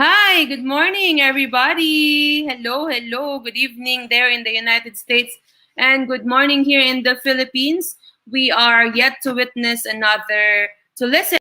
Hi, good morning, everybody. Hello, hello. Good evening there in the United States, and good morning here in the Philippines. We are yet to witness to listen.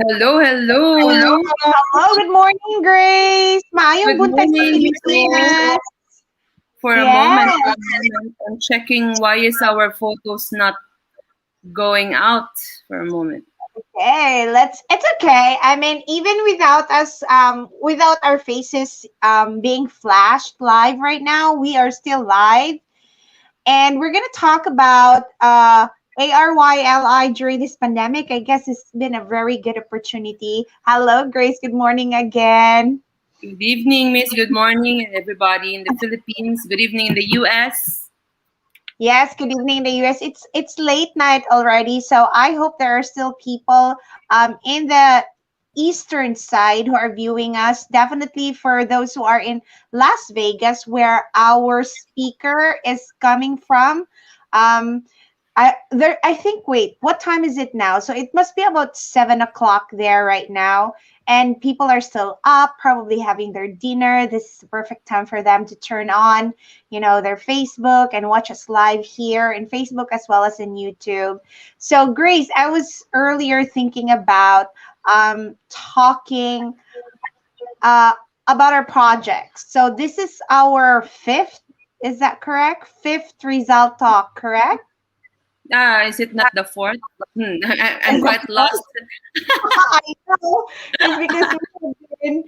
Hello, Hello. hello. Hello, good morning, Grace. Maayong Good buntag sa morning, Miss Rose. Pilipinas. For a Yes. moment, I'm checking why is our photos not going out for a moment. Okay, it's okay. I mean, even without us without our faces being flashed live right now, we are still live. And we're gonna talk about ARYLI during this pandemic. I guess it's been a very good opportunity. Hello, Grace. Good morning again. Good evening, Miss. Good morning, everybody in the Philippines. Good evening in the US. Yes, good evening in the US. It's late night already, so I hope there are still people in the eastern side who are viewing us. Definitely for those who are in Las Vegas, where our speaker is coming from. Um, I think, wait, what time is it now? So it must be about 7 o'clock there right now, and people are still up, probably having their dinner. This is the perfect time for them to turn on, their Facebook and watch us live here in Facebook as well as in YouTube. So Grace, I was earlier thinking about talking uh about our projects. So this is our fifth, is that correct? Fifth result talk, correct? Is it not the fourth? I'm Is quite lost. I know. It's because we've been,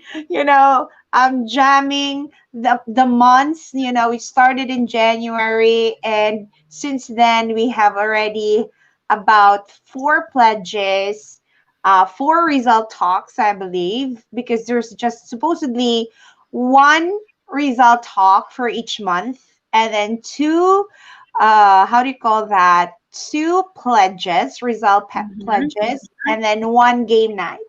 jamming the months. We started in January, and since then we have already about four pledges, four result talks, I believe, because there's just supposedly one result talk for each month, and then two, how do you call that? Two pledges, Mhm. pledges, and then one game night.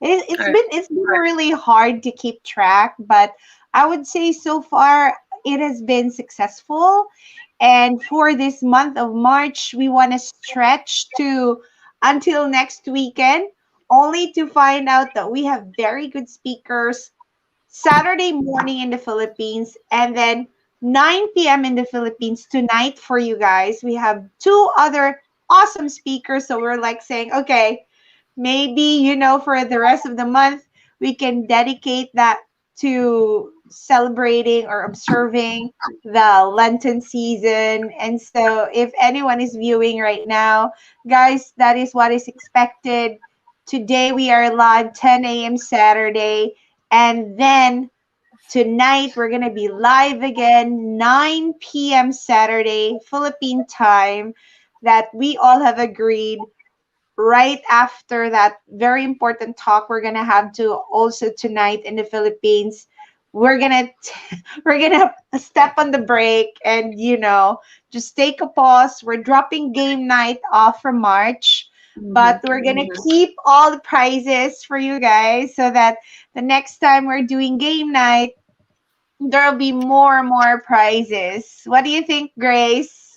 It's All right. been really hard to keep track, but I would say so far it has been successful. And for this month of March, we want to stretch to until next weekend, only to find out that we have very good speakers Saturday morning in the Philippines, and then 9 p.m. in the Philippines tonight for you guys. We have two other awesome speakers. So we're like saying, okay, maybe, for the rest of the month, we can dedicate that to celebrating or observing the Lenten season. And so if anyone is viewing right now, guys, that is what is expected. Today we are live 10 a.m. Saturday. And then tonight we're going to be live again 9 p.m. Saturday, Philippine time, that we all have agreed right after that very important talk we're gonna have to also tonight in the Philippines. We're gonna we're gonna step on the break and just take a pause. We're dropping game night off from March, but Mhm. we're gonna keep all the prizes for you guys so that the next time we're doing game night, there'll be more and more prizes. What do you think, Grace?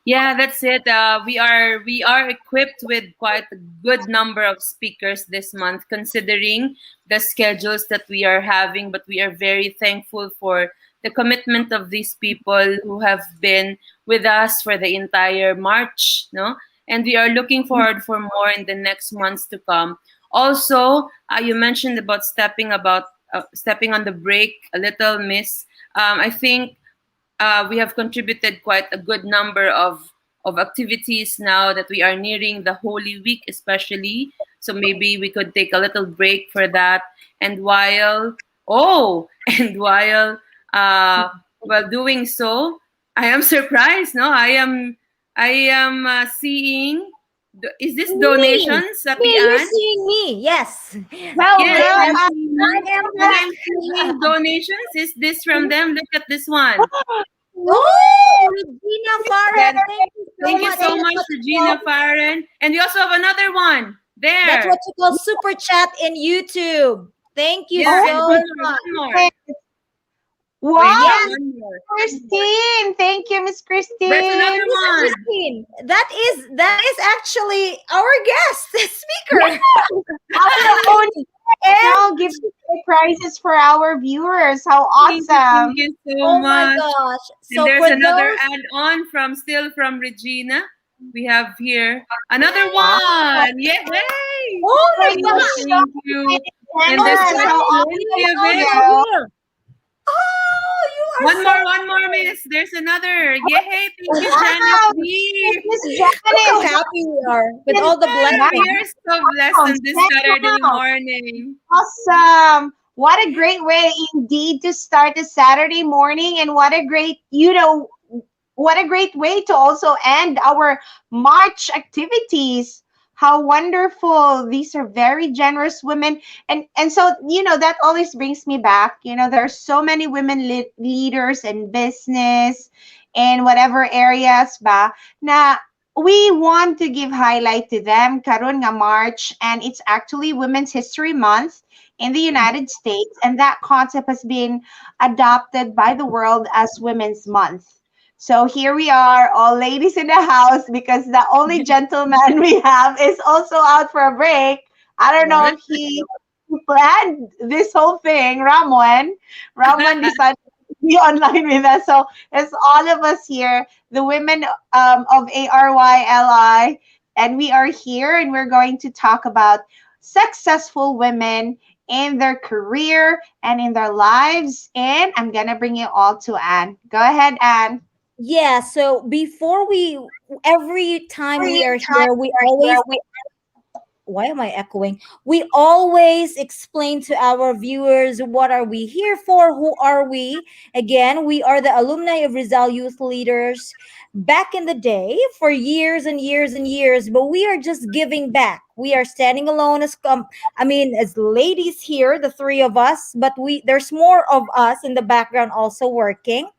Yeah, that's it. We are equipped with quite a good number of speakers this month, considering the schedules that we are having. But we are very thankful for the commitment of these people who have been with us for the entire March, no? And we are looking forward for more in the next months to come. Also, you mentioned about stepping on the brake a little, Miss. I think we have contributed quite a good number of activities now that we are nearing the Holy Week, especially. So maybe we could take a little break for that. And and uh, while doing so, I am surprised. No, I am seeing. Is this Me, donations, Ati me, you're Ann? seeing me. Yes, Well, Yes, yes, I'm I seeing. am And back. I'm seeing donations. Is this from them? Look at this one. Oh, Regina Farren, Then thank you so thank you much. so That's much, what you Regina call. Farren. And we also have another one That's what there. you call super chat in YouTube. Thank you Yeah, and so oh, much. one more. Wait, wow, Yes, one more. Christine. Thank you, Miss There's Christine. another Miss one. Christine. That is actually our guest speaker. Yes, our own And now giving away prizes for our viewers. How Thank awesome. you so oh my much. gosh. And So there's for another those, add-on from Regina. We have here another Wow. one. Yay! oh my Thank you Thank you, gosh. so thank much, you. And Oh, there's Janice. quite How Janice, awesome you plenty are of are it. also you? here. Oh, you are One so more, one more, kind. miss. There's another. Yay! Thank you, Janice Wow. B. Miss Look how Janice. happy we are with Wow. all the Yeah, we blessings. are so blessed on this 10 Saturday pounds. morning. Awesome. What a great way indeed to start a Saturday morning, and what a great way to also end our March activities. How wonderful. These are very generous women. And so, that always brings me back. There are so many women leaders in business in whatever areas ba na we want to give highlight to them karon nga March, and it's actually Women's History Month in the United States, and that concept has been adopted by the world as Women's Month. So here we are, all ladies in the house, because the only gentleman we have is also out for a break. I don't know What? if he planned this whole thing. Ramon decided to be online with us. So it's all of us here, the women of ARYLI, and we are here and we're going to talk about successful women in their career and in their lives. And I'm going to bring you all to Anne. Go ahead, Anne. Yeah, so before we, every time we Every are time here, we we're here, always, why am I echoing? We always explain to our viewers what are we here for, who are we. Again, we are the alumni of Rizal Youth Leaders back in the day for years and years and years, but we are just giving back. We are standing alone as as ladies here, the three of us, but we there's more of us in the background also working.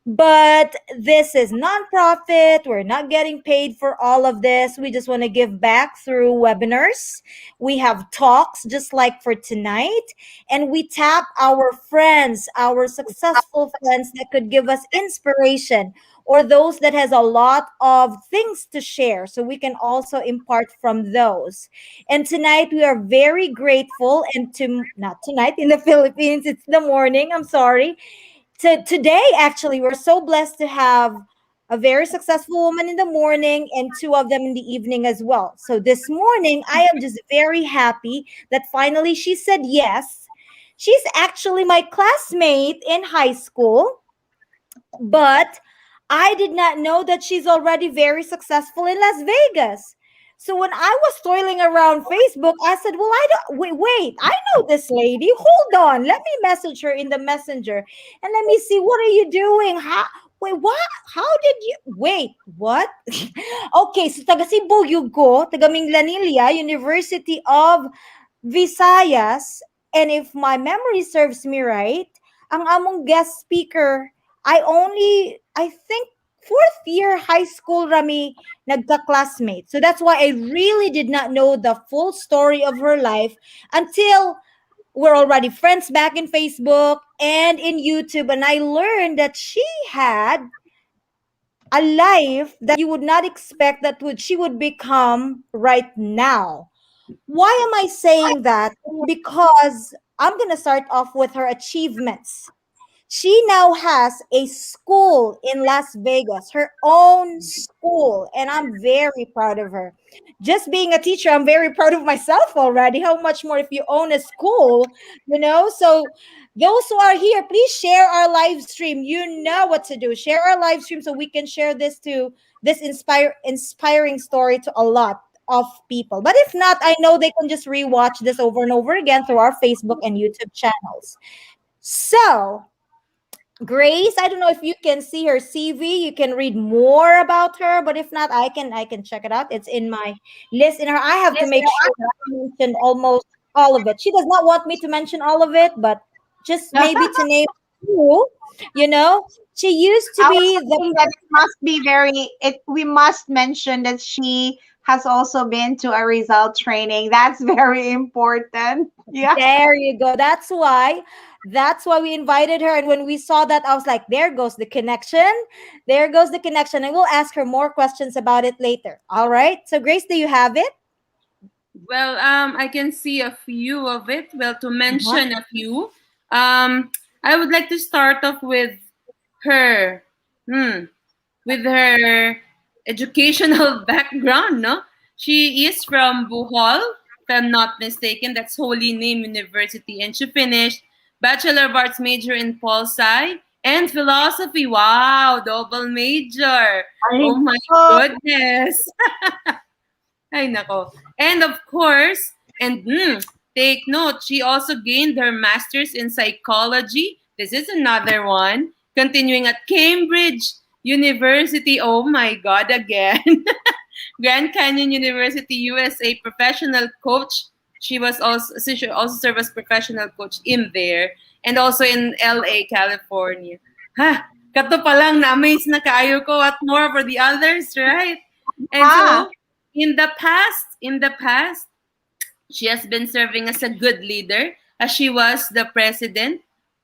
But this is nonprofit. We're not getting paid for all of this. We just want to give back through webinars. We have talks just like for tonight. And we tap our friends, our successful friends that could give us inspiration, or those that has a lot of things to share. So we can also impart from those. And tonight we are very grateful. And to not tonight in the Philippines, it's the morning. I'm sorry. Today, actually, we're so blessed to have a very successful woman in the morning and two of them in the evening as well. So this morning, I am just very happy that finally she said yes. She's actually my classmate in high school, but I did not know that she's already very successful in Las Vegas. So when I was toiling around Facebook, I said, "Well, I don't wait. I know this lady. Hold on. Let me message her in the messenger and let me see what are you doing? How wait, what? How did you wait? What?" Okay, so taga Cebu you go, taga Minglanilla, University of Visayas, and if my memory serves me right, ang among guest speaker, I think fourth year high school rami nagka-classmate. So that's why I really did not know the full story of her life until we're already friends back in Facebook and in YouTube, and I learned that she had a life that you would not expect that would she would become right now. Why am I saying that? Because I'm going to start off with her achievements. She now has a school in Las Vegas, her own school, and I'm very proud of her. Just being a teacher, I'm very proud of myself already. How much more if you own a school? So those who are here, please share our live stream. You know what to do. Share our live stream so we can share this inspiring story to a lot of people. But if not, I know they can just rewatch this over and over again through our Facebook and YouTube channels. So, Grace, I don't know if you can see her CV. You can read more about her, but if not, I can check it out. It's in my list. In her, I have to make sure that I mention almost all of it. She does not want me to mention all of it, but just maybe to name a few. You know, she used to I was be the thinking that it must be very it we must mention that she has also been to a result training. That's very important. Yeah. There you go. That's why we invited her. And when we saw that, I was like, there goes the connection. There goes the connection. And we'll ask her more questions about it later. All right. So, Grace, do you have it? Well, I can see a few of it. Well, to Uh-huh. mention a few, I would like to start off with her, hmm, with her educational background. No, she is from Bohol, if I'm not mistaken. That's Holy Name University, and she finished Bachelor of Arts major in Pol Sci and philosophy. Wow, double major. Ay, Oh my nako. goodness. Ay, nako. And of course, and take note, she also gained her master's in psychology. This is another one. Continuing at Cambridge University. Oh my God, again. Grand Canyon University, USA, professional coach. She also served as professional coach in there, and also in LA, California. Huh. Kato pa lang na-amaze na kaayo ko, what more for the others, right? And Ah, so, in the past, she has been serving as a good leader, as she was the president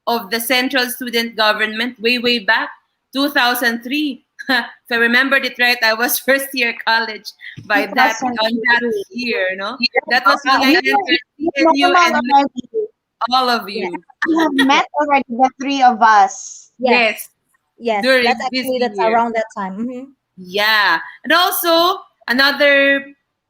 of the Central Student Government way back 2003. If I remembered it right, I was first year college by that on that 2003. year, no? That was when I We entered we CNU normal and met already. all of Yes. you. We have met already, the three of us. Yes. Yes, Yes. That's during this actually that's year. around that time. Yeah. And also, another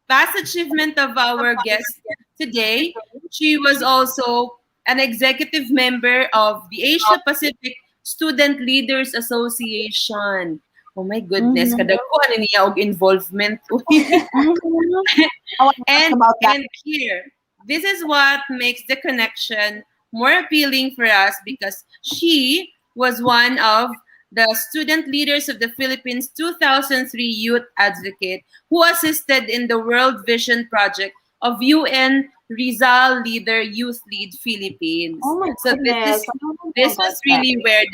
past achievement of our guest today, she was also an executive member of the Asia Pacific Student Leaders Association. Oh my goodness, Mm-hmm. kadagkuhan na niya og involvement. Mm-hmm. I want to ask and about that. and here, this is what makes the connection more appealing for us because she was one of the student leaders of the Philippines 2003 Youth Advocate who assisted in the World Vision Project of UN Rizal Leader Youth Lead Philippines. Oh my So goodness, I don't know this about was that. really where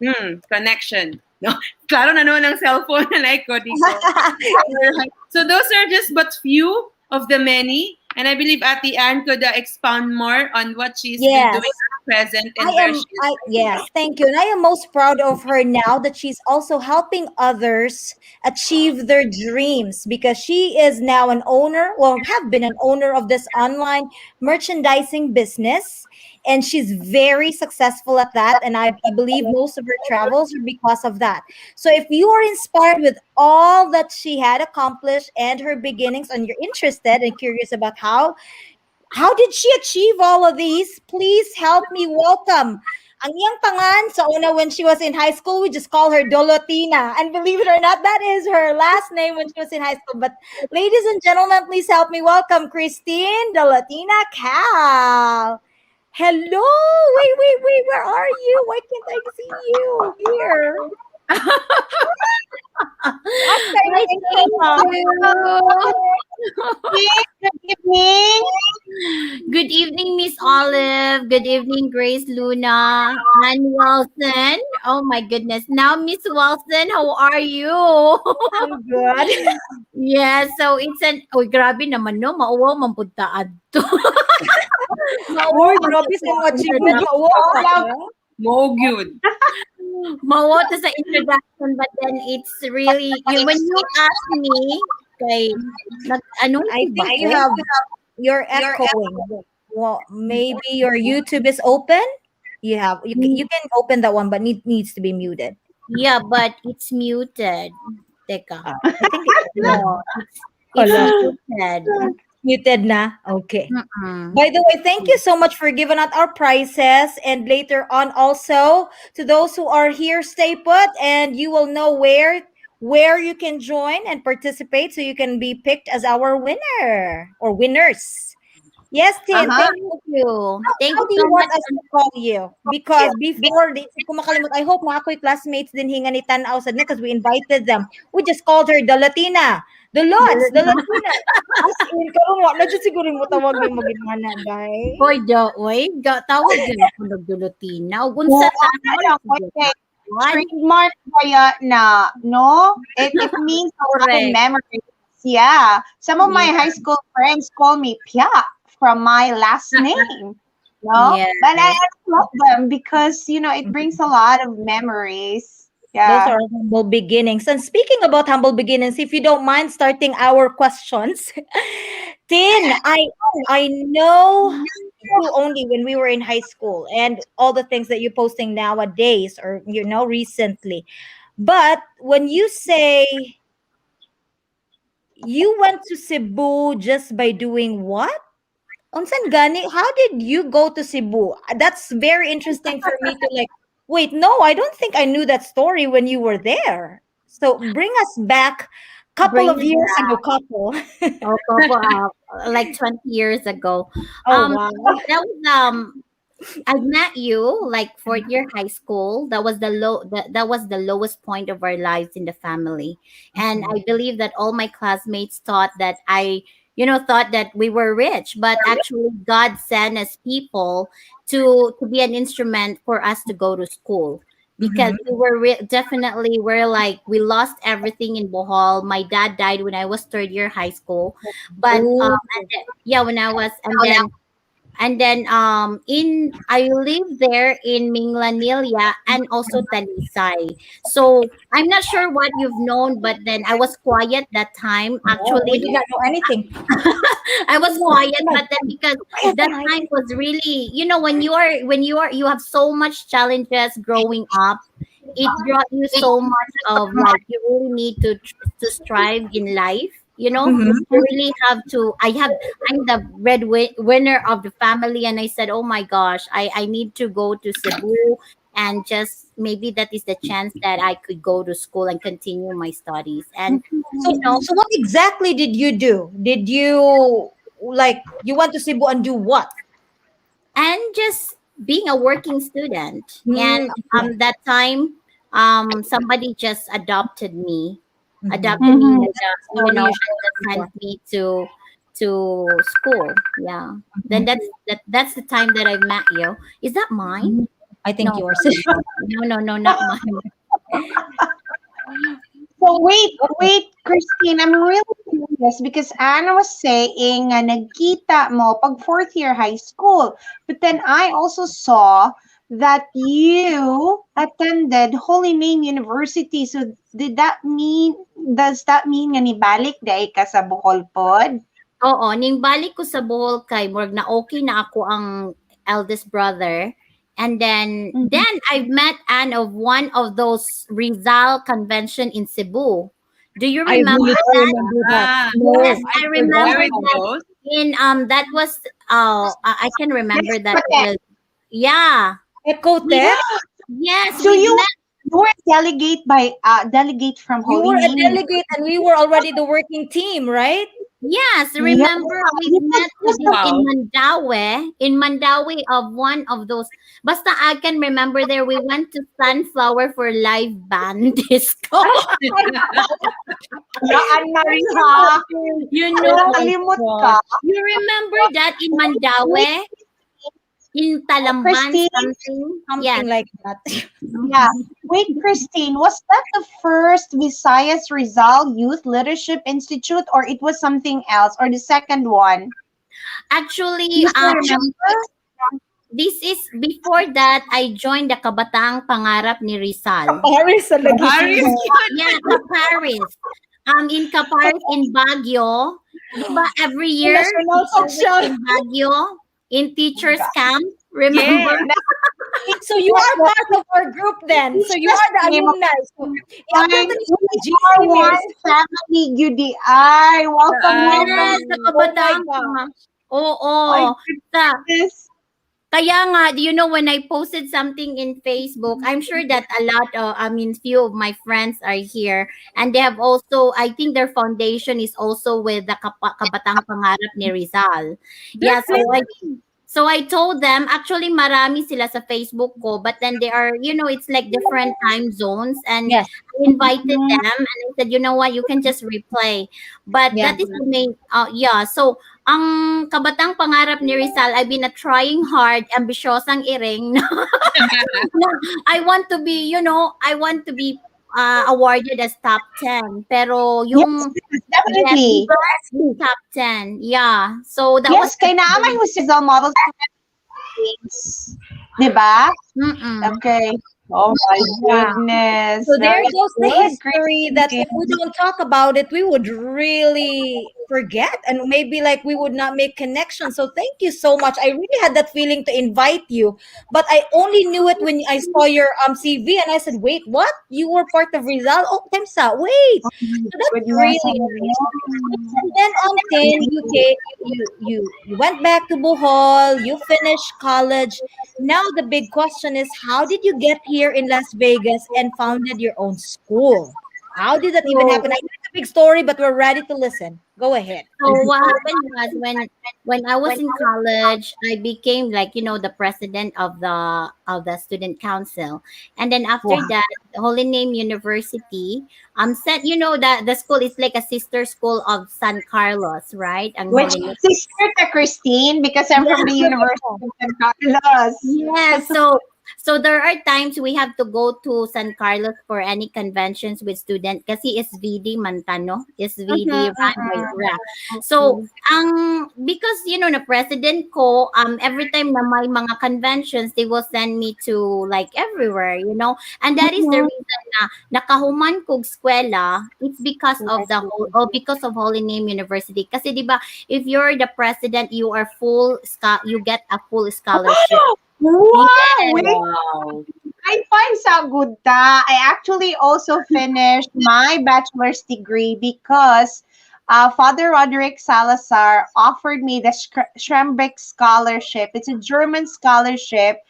the connection. No, klaro na naman ang cellphone na like ko, di ko. Alright. So those are just but few of the many. And I believe Ati Ann could expound more on what she's been doing Yes. at present and where she is right Yes, now. thank you. And I am most proud of her now that she's also helping others achieve their dreams because she is now an owner, well, have been an owner of this online merchandising business. And she's very successful at that. And I believe most of her travels are because of that. So if you are inspired with all that she had accomplished and her beginnings, and you're interested and curious about how did she achieve all of these? Please help me welcome. Ang iyang pangan sa una when she was in high school, we just call her Dolotina. And believe it or not, that is her last name when she was in high school. But ladies and gentlemen, please help me welcome Christyn Dolotina-Cal. Hello. Wait. Where are you? Why can't I see you here? I'm kind of Why, thank interested. you. Good evening. Good evening, Miss Olive. Good evening, Grace Luna and Wilson. Oh my goodness. Now, Miss Wilson, how are you? I'm good. Yeah, so it's an grabe naman no, mauwaw man pud ta adto. Mauwaw Uy, man grabe pud sa sa mga chibud. introduction. Mauwa ka Love. ka. Mo good. Mauwaw ta sa introduction, but then it's really you when you ask me kay nag ano I ba think ko? you're echoing. Well, maybe your YouTube is open. You can open that one, but needs to be muted. Yeah, but it's muted. Teka. I think it's No, it's Hala. muted. Muted na. Okay. Mm-mm. By the way, thank you so much for giving out our prices. And later on, also to those who are here, stay put, and you will know where you can join and participate, so you can be picked as our winner or winners. Yes, Tin. Uh-huh. Thank Thank you. Thank How you do so you want much. us to call you? Because before, kung makalimut, I hope mga ako'y classmates din hinga ni Tanaw sa because we invited them. We just called her the Latina. The Lots, the Latina. As in, karon wa na dyan siguro mo tawag ni Maginana, day. Hoy, oy, tawag yun ako nagdulutina. Ug Oo, unsa tanaw ano, siguro. okay. Trademark kaya na, no? It means a lot of Correct. memories. Yeah. Some of my Yeah. high school friends call me Pia from my last name. No? Yeah. But I love them because, it brings a lot of memories. Those Yeah. are humble beginnings. And speaking about humble beginnings, if you don't mind starting our questions, Tin, I know you only when we were in high school and all the things that you're posting nowadays or recently. But when you say you went to Cebu just by doing what? Unsan gani? How did you go to Cebu? That's very interesting for me to like. Wait, no, I don't think I knew that story when you were there. So bring us back, couple Bring of it years ago, back. couple. Oh, couple like 20 years ago. Oh Um, wow. that was I met you like fourth year high school. That was the lowest point of our lives in the family. And Mhm. I believe that all my classmates thought that thought that we were rich, but actually God sent us people to be an instrument for us to go to school. because we were definitely we're like we lost everything in Bohol. My dad died when I was third year high school, but Oh, yeah, when I was in I live there in Minglanilla and also Talisay. So I'm not sure what you've known, but then I was quiet that time. no, we Actually, did not know anything. I was Oh quiet, my but then because God, that time was really, you have so much challenges growing up. It brought you so much of like you really need to strive in life. Mhm. You really have to. I'm the winner of the family, and I said, oh my gosh, I need to go to Cebu, and just maybe that is the chance that I could go to school and continue my studies. And So, you know, so what exactly did you do? Did you like you went to Cebu and do what? and just being a working student. And Mm, okay. that time, somebody just Mm-hmm. adopted me, Mm-hmm. and Story you and shared just before. sent me to school. Yeah, then that's the time that I met you. Is that mine? Mhm. I No, think yours. no, not mine. So wait, Okay. wait, Christine, I'm really curious because Anna was saying nagkita mo pag fourth year high school. But then I also saw that you attended Holy Name University. So does that mean nga nibalik day ka sa Bohol pod? Oo, ning balik ko sa Bohol kay murag na okay na ako ang eldest brother. And Mhm. then I met Anne of one of those Rizal convention in Cebu. Do you I remember really don't that? remember that. Ah, No, Yes, I I forgot where remember it about that it. goes? in that was I can remember Yes, that it correct. was yeah. We Ecotech, yes, So we you met. you were delegate from you Holy were a Name. delegate and we were already the working team, right? Yes, Yeah, remember we you met was the in Wow. Mandaue, of one of those. Basta I can remember there we went to Sunflower for live band disco. laan na rin ha. you Oh know, my Nakalimot ka. gosh. you remember that in Wait, Mandaue, in Talamban Christine. something? Yes. Something like that. Yeah. Wait, Christine, was that the first Visayas Rizal Youth Leadership Institute or it was something else or the second one? Actually, You still remember? this is before that I joined the Kabataang Pangarap ni Rizal. Paris sa lagi Paris. sino. Yeah, Paris. In Capares in Baguio. Di ba every May year national we song always siya. in Baguio in Oh my teachers God. camp? Yeah. Remember? So you are part of our group then. So Teach you the are the name of alumni. So i-upload one. na niyo sa We GC, are miss. one family, UDI. Welcome, welcome. Yes, sa Um, Oh my Kabataang God. Pangarap. Oo. My Sa goodness. Kaya nga, do you know when I posted something in Facebook, I'm sure that a lot of, few of my friends are here, and they have also, I think their foundation is also with the Kabatang Pangarap ni Rizal. Yeah, definitely. so I told them, actually marami sila sa Facebook ko, but then they are, it's like different time zones, and Yes. I invited Mhm. them, and I said, you know what, you can just replay. But Yeah. that is the main, yeah, so ang Kabatang Pangarap ni Rizal, I've been trying hard, ambisyosang iring. I want to be, awarded as top 10. Pero Yes, yung, yes, yes, definitely. top 10. Yeah. So that was Yes, kay naamay mo si Rizal Model Games. Diba? mm-mm. Okay. Oh my Yeah. goodness. So there Very goes the good, history that if we Christine. don't talk about it, we would really forget and maybe like we would not make connections. So thank you so much. I really had that feeling to invite you, but I only knew it when I saw your CV and I said, "Wait, what? You were part of Rizal? Oh, Temsa, wait." Oh my So that's goodness. really nice. And then Tin, you went back to Bohol, you finished college. Now the big question is, how did you get here in Las Vegas and founded your own school? How did that even So happen? I know it's a big story, but we're ready to listen. Go ahead. So what happened was when I was in college, I became like the president of the student council, and then after Wow. that, Holy Name University said that the school is like a sister school of San Carlos, right? Ang Which Holy sister to Christine because I'm from the Name. University of San Carlos. Yeah, so So there are times we have to go to San Carlos for any conventions with student kasi SVD Mantano, SVD Mm-hmm, run by mm-mm. RA. So Okay. because na president ko, every time na may mga conventions, they will send me to like everywhere. And that is the Mhm. reason na nakahuman kog eskwela, it's because of the whole, Yes. or because of Holy Name University. Kasi 'di ba, if you're the president, you get a full scholarship. Wow! Yes. Wait, Wow. I find Sagunda. I actually also finished my bachelor's degree because Father Roderick Salazar offered me the Schrembeck Scholarship. It's a German scholarship.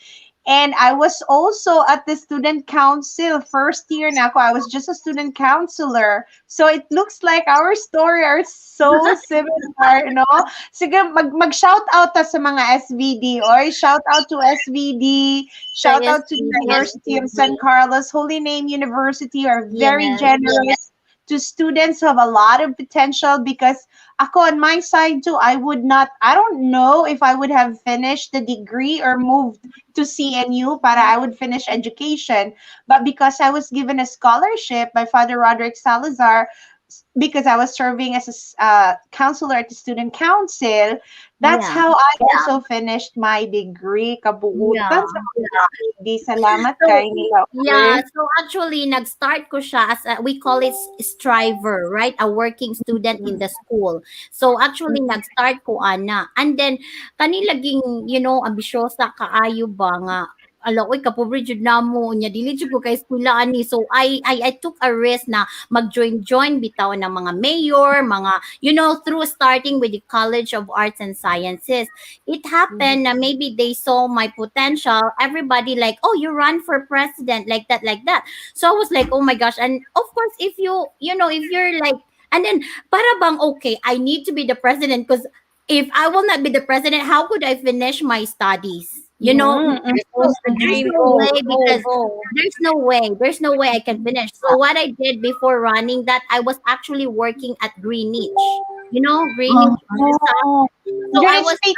And I was also at the student council first year na ako. I was just a student counselor. So it looks like our story are so similar, no? Sige, mag shout out ta sa mga SVD or shout out to SVD, The shout out to SPG. University of San Carlos, Holy Name University are very Yes. generous to students who have a lot of potential because ako on my side too, I don't know if I would have finished the degree or moved to CNU para I would finish education. But because I was given a scholarship by Father Roderick Salazar, because I was serving as a counselor at the student council, that's Yeah. how I also finished my degree. Kabuutan Yeah. sa mga hindi. Salamat So kay nila. yeah, so actually nag-start ko siya as we call it striver, right? A working student in the school. So actually nag-start ko ana. And then kanilaging, ambisyosa kaayo ba nga ala oy kapobre jud namo nya dili jud ko kay eskwela ani. So I took a risk na mag-join bitaw ng mga mayor, mga through starting with the College of Arts and Sciences. It happened na maybe they saw my potential. Everybody like, oh, you run for president, like that, like that. So I was like, oh my gosh. And of course, if you're like, and then para bang okay, I need to be the president because if I will not be the president, how could I finish my studies? Mm, mm, Supposed to There's dream. no Go, way go, because go. there's no way I can finish. So what I did before running that, I was actually working at Greenwich. Greenwich, Rizal. oh, So I Greenwich was State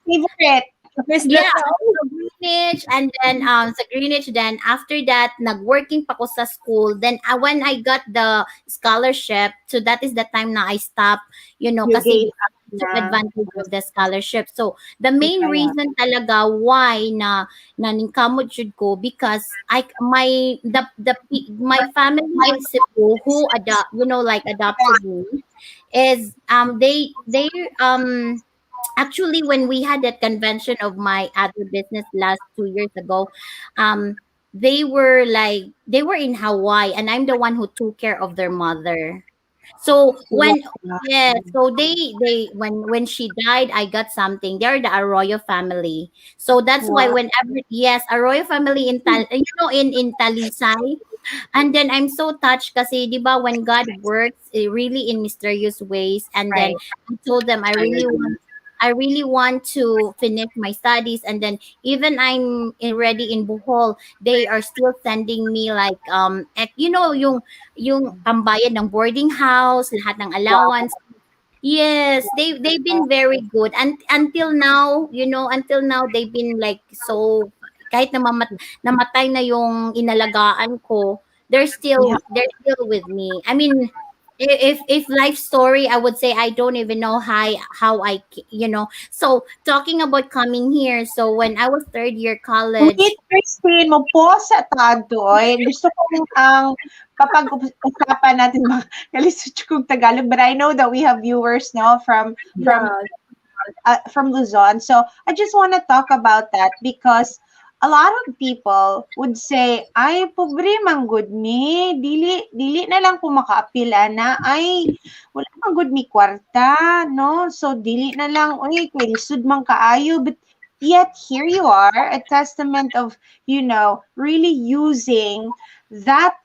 favorite. Miss that yeah, now? so Greenwich and then sa Greenwich then after that nagworking pa ko sa school. Then when I got the scholarship, so that is the time na I stopped, You kasi gave up took na. advantage of the scholarship. So the main Kaya. reason talaga why na naningkamot jud ko because my family in Cebu who like adopted me is they actually when we had that convention of my other business last 2 years ago, um they were in Hawaii and I'm the one who took care of their mother. So when Wow. yeah, so they when she died, I got something. They're the Arroyo family. So that's why Wow. whenever yes, Arroyo family in Talisay. And then I'm so touched kasi 'di ba when God works really in mysterious ways, and then Right. I told them I agree. I really want to finish my studies, and then even ready in Bohol, they are still sending me like yung pambayad ng boarding house, lahat ng Wow. allowance. Yes, they've been very good. And until now they've been like so kahit namatay na yung inalagaan ko, Yeah. they're still with me. I mean, if life story, I would say I don't even know So talking about coming here, so when I was third year Wait, college, Christine, mo po sa Tadoy. Gusto kong ang kapag-usapan natin mga kalisod kong Tagalog, but I know that we have viewers now Yeah. from Luzon. So I just want to talk about that because a lot of people would say, ay, pobre man good mi, dili na lang po makaapila na, ay, wala man good mi kwarta, no? So dili na lang, uy, kwelisod man kaayo, but yet here you are, a testament of, really using that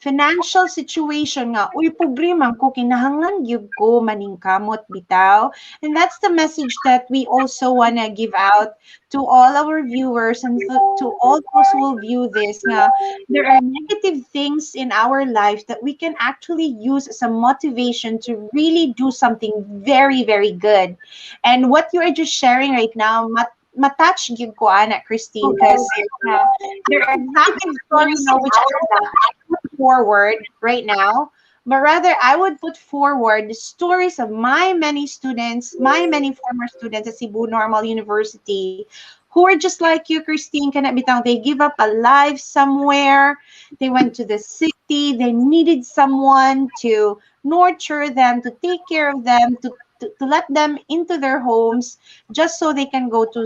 financial situation nga, uy, pobre man ko, kinahanglan gyud ko maningkamot bitaw. And that's the message that we also want to give out to all our viewers and to all those who will view this nga, there are negative things in our life that we can actually use as a motivation to really do something very, very good. And what you are just sharing right now, matouch gyud ko ana Christine Okay. because Yeah. there are happened stories in which I would not put forward right now, but rather I would put forward the stories of my many students, my many former students at Cebu Normal University, who are just like you, Christine. Kana bitang they give up a life somewhere. They went to the city. They needed someone to nurture them, to take care of them, to let them into their homes just so they can go to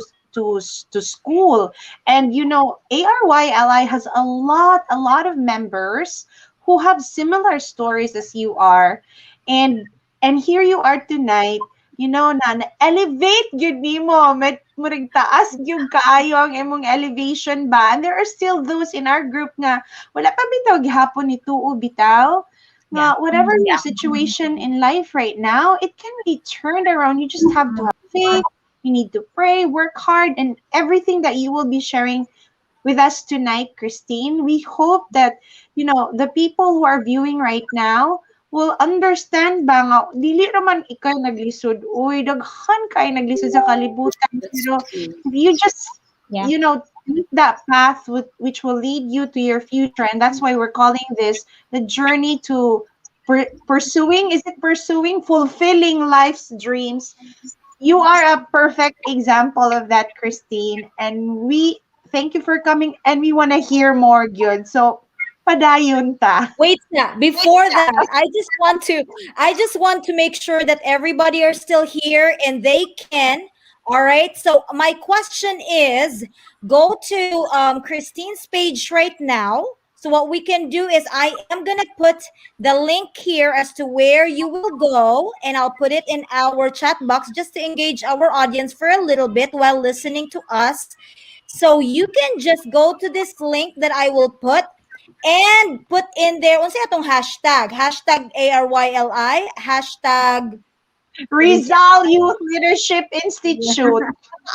school. And you know, ARYLI has a lot of members who have similar stories as you are. And here you are tonight, you know, na elevate gyud nimo murag taas gyud kaayo ang imong elevation ba. And there are still those in our group nga wala pa bitaw gihapon ni tuo bitaw. Nga Yeah. whatever your Yeah. situation in life right now, it can be turned around. You just have to have faith. You need to pray, work hard, and everything that you will be sharing with us tonight, Christine. We hope that, you know, the people who are viewing right now will understand ba nga, dili raman ikay naglisod. Uy, daghan kay naglisod sa kalibutan. That's Pero true. you just, Yeah. you know, take that path which will lead you to your future. And that's why we're calling this the journey to pursuing, is it pursuing, fulfilling life's dreams. You are a perfect example of that, Christine. And we thank you for coming and we want to hear more, good. So, padayon ta. Wait, before that, I just want to make sure that everybody are still here and they can. All right. So my question is, go to Christine's page right now. So what we can do is I am gonna put the link here as to where you will go, and I'll put it in our chat box just to engage our audience for a little bit while listening to us. So you can just go to this link that I will put and put in there unsay atong hashtag ARYLI hashtag Rizal. Rizal Youth Leadership Institute.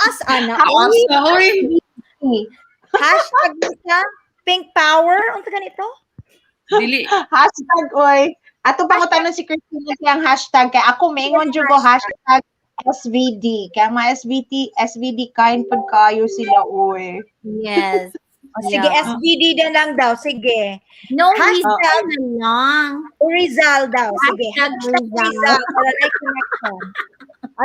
As ana oy Hashtag Asa, uy. SBT. hashtag sa pink power unsa ganito Dili. Hashtag, oy. Ato pa ko hashtag tanong si Christine siyang hashtag. Kaya ako, maingon dyan ko hashtag. hashtag SVD. Kaya mga SVD, kain pod kayo sila, oy. Yes. O, sige, Yeah. SVD na lang daw, sige. No, Rizal Hashtag na lang. Rizal daw, sige. Hashtag Hashtag Rizal. Rizal para like connection.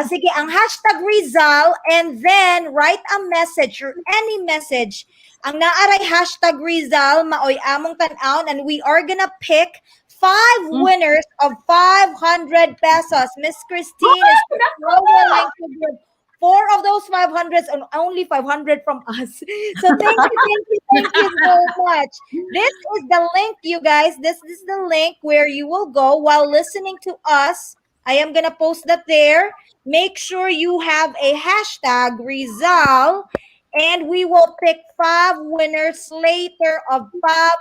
Sige, ang hashtag Rizal, and then write a message or any message. Ang naaray hashtag Rizal, maoy among tanaw, and we are gonna pick 5 winners of 500 pesos. Miss Christine is so willing to give 4 of those 500s and only 500 from us. So thank you so much. This is the link, you guys. This is the link where you will go while listening to us. I am gonna post that there. Make sure you have a hashtag Rizal, and we will pick 5 winners later of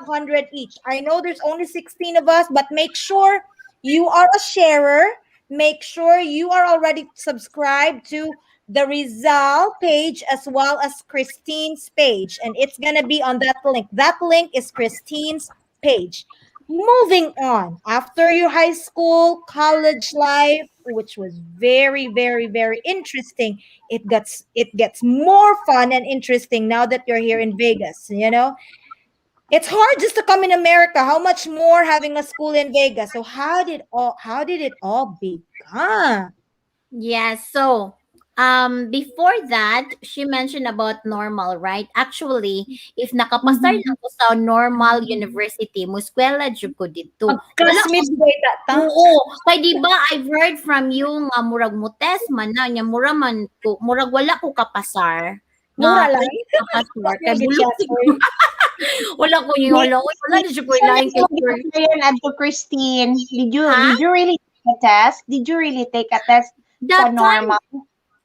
500 each. I know there's only 16 of us, but make sure you are a sharer. Make sure you are already subscribed to the Rizal page as well as Christine's page, and it's gonna be on that link. That link is Christine's page. Moving on, after your high school, college life, which was very, very, very interesting, it gets more fun and interesting now that you're here in Vegas. It's hard just to come in America. How much more having a school in Vegas? So how did it all begin? Yes. So, before that, she mentioned about normal, right? Actually, if nakapasar Mhm. lang ko sa normal university, muskwela jud ko dito. Wala ko. Mag-classmate ba ta? Oo, kay di ba I've heard from you nga murag mo test man na nya mura man ko murag wala ko kapasar. Mura Nga lang. kay kapasar kay Sige, bulo chat, sorry. wala ko yung May, wala na jud ko sure ilain kay sir. to Christine. Ha? Did you really take a test? Did you really take a test sa That time normal?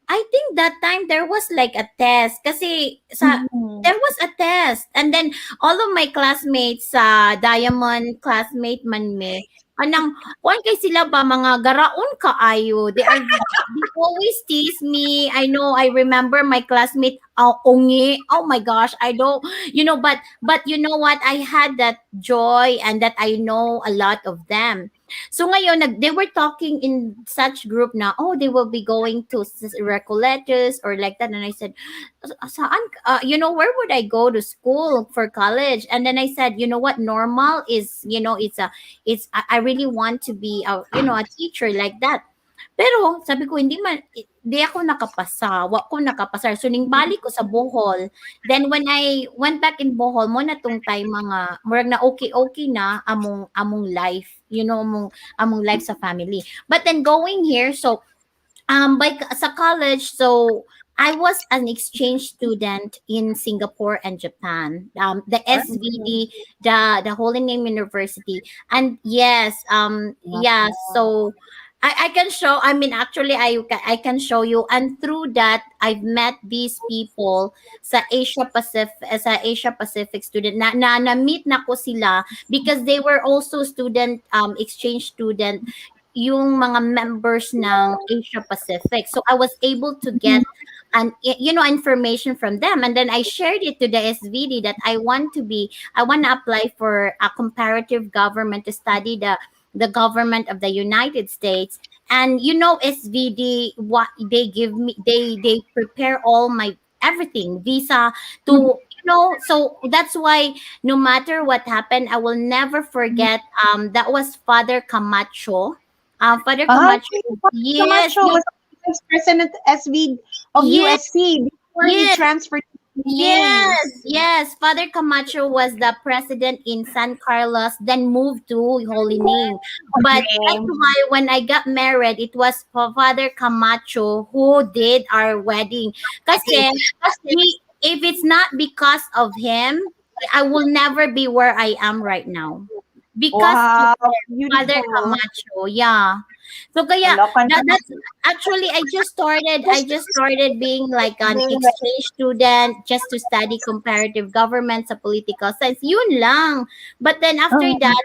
I think that time there was like a test kasi Mhm. there was a test, and then all of my classmates sa Diamond classmate man me anang kuan kay sila ba mga garaon kaayo, they always tease me. I know, I remember my classmate ungi, oh my gosh, I don't, but you know what, I had that joy and that I know a lot of them. So ngayon, they were talking in such group na, oh, they will be going to Recoletos or like that. And I said, saan, where would I go to school for college? And then I said, you know what, normal is, I really want to be a teacher like that. Pero sabi ko di ako nakapasa, wa ko nakapasa. So ning balik ko sa Bohol. Then when I went back in Bohol mo na tong time mga murag na okay na among life, among life sa family. But then going here, so sa college, so I was an exchange student in Singapore and Japan. The SVD, the Holy Name University, and yes, yeah. So I can show. I mean, actually, I can show you, and through that, I've met these people sa Asia Pacific, student na meet na ko sila because they were also student exchange student yung mga members ng Asia Pacific. So I was able to get information from them, and then I shared it to the SVD that I want to apply for a comparative government to study the government of the United States. And SVD, what they give me, they prepare all my everything, visa to so that's why no matter what happened, I will never forget. That was Father Camacho. Father Ah, Camacho, yes, Camacho was the vice president SB of yes, USC before he yes. transferred to the Yes, Philippines. yes. Father Camacho was the president in San Carlos, then moved to Holy Name. But that's Okay. why when I got married, it was for Father Camacho who did our wedding. Kasi if it's not because of him, I will never be where I am right now. Because of Wow, Father beautiful. Camacho, yeah. So kaya Kalokan that's actually I just started being like an exchange student just to study comparative government sa political science. Yun lang. But then after naman. that,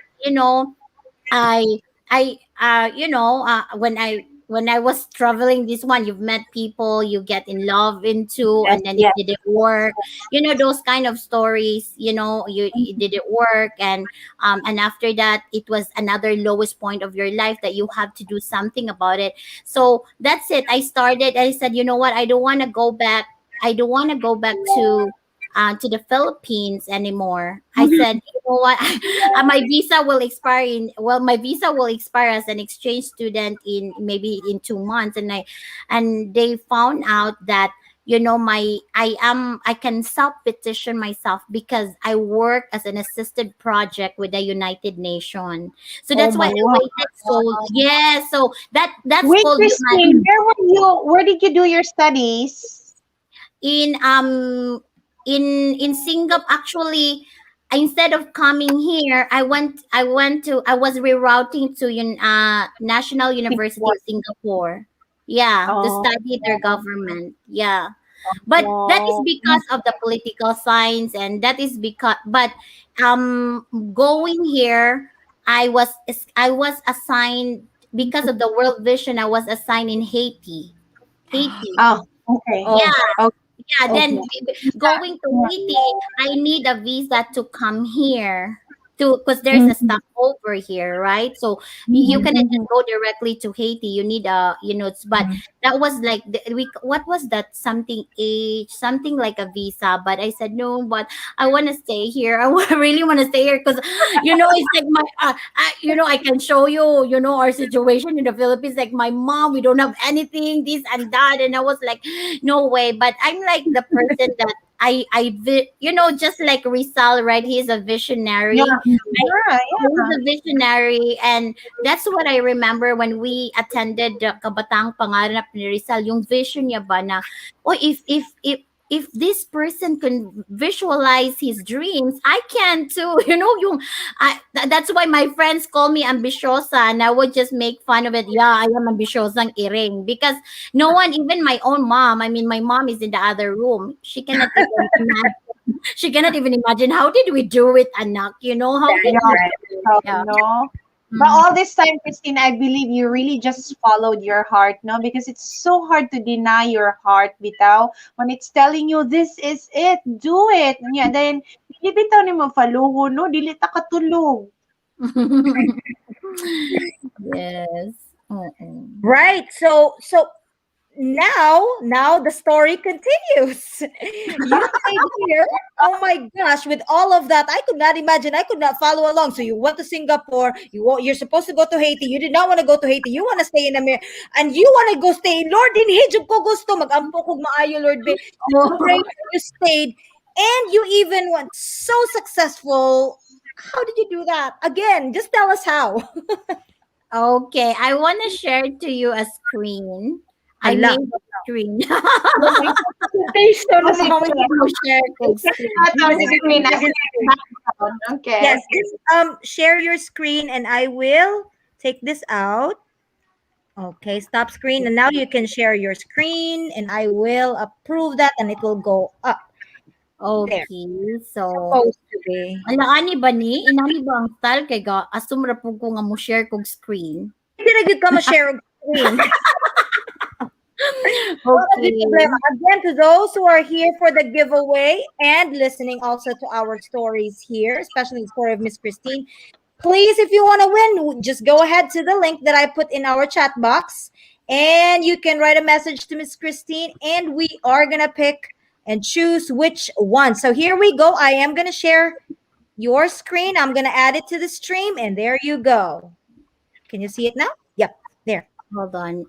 when I was traveling this one, you've met people you get in love into, Yes, and then it yes. didn't work. Those kind of stories. It didn't work, and after that, it was another lowest point of your life that you have to do something about it. So that's it. I said, you know what? I don't want to go back. I don't want to go back to the Philippines anymore. I said, you know what? My visa will expire as an exchange student in maybe in 2 months, and they found out that I can self petition myself because I work as an assisted project with the United Nations. So Oh that's why my I wow. waited. So yeah, so that's Wait, called Christine, where did you do your studies? in in Singapore. Actually, instead of coming here, I was rerouting to National University Singapore. of Singapore, yeah, to Oh, study their government, yeah. But that is oh. because of the political science, and that is because but going here, I was assigned because of the World Vision. I was assigned in Haiti. Oh, okay. Oh, Yeah, Okay. yeah, then going to Haiti, I need a visa to come here to because there's a Mhm, stopover here, right? So you mhm, cannot just mhm. go directly to Haiti. You need but that was like what was that, something like a visa. But I said no, but I want to stay here. Really want to stay here because it's like I can show you our situation in the Philippines. Like my mom, we don't have anything, this and that, and I was like no way. But I'm like the person that just like Rizal, right? He's a Yeah, visionary. yeah, He's yeah. a visionary, and that's what I remember when we attended the Kabatang Pangarap ni Rizal. Yung vision niya ba na, oh, if this person can visualize his dreams, I can too. That's why my friends call me ambisyosa, and I would just make fun of it. Yeah, I am ambisyosang iring because no one, even my own mom. I mean, my mom is in the other room. She cannot even imagine how did we do it, anak. How did Yeah, we do it? so, Yeah. But Mm. all this time, Christine, I believe you really just followed your heart, no? Because it's so hard to deny your heart, bitaw. When it's telling you, this is it, do it. Yeah, then, hindi bitaw ni mo faluho, no? Dili ta katulog. Yes. Oo. Right. So now the story continues. You stayed here. Oh my gosh, with all of that, I could not imagine. I could not follow along. So you went to Singapore. You're supposed to go to Haiti. You did not want to go to Haiti. You want to stay in America. And you want to go stay in Lord in Hijab ko gusto. Magampo kog maayo, Lord. Be. So great that you stayed. And you even went so successful. How did you do that? Again, just tell us how. Okay, I want to share to you a screen. I Hala. made a screen. Oh my presentation na si Mamamawin Kat. ko. Share ko It's screen. not on Sige, screen as sige, a sige. background. Yes, Okay. just share your screen and I will take this out. Okay, stop screen and now you can share your screen and I will approve that and it will go up. There. Okay, so Supposed to be. ala ani ba ni? Inani ba ang style kay ga assume ra pud ko nga mo share kog screen. Hindi na good ka ma-share ang screen. Wala di Okay. problema. Again, to those who are here for the giveaway and listening also to our stories here, especially the story of Miss Christine, please, if you want to win, just go ahead to the link that I put in our chat box and you can write a message to Miss Christine and we are going to pick and choose which one. So here we go. I am going to share your screen. I'm going to add it to the stream and there you go. Can you see it now? Yep, there. Hold on.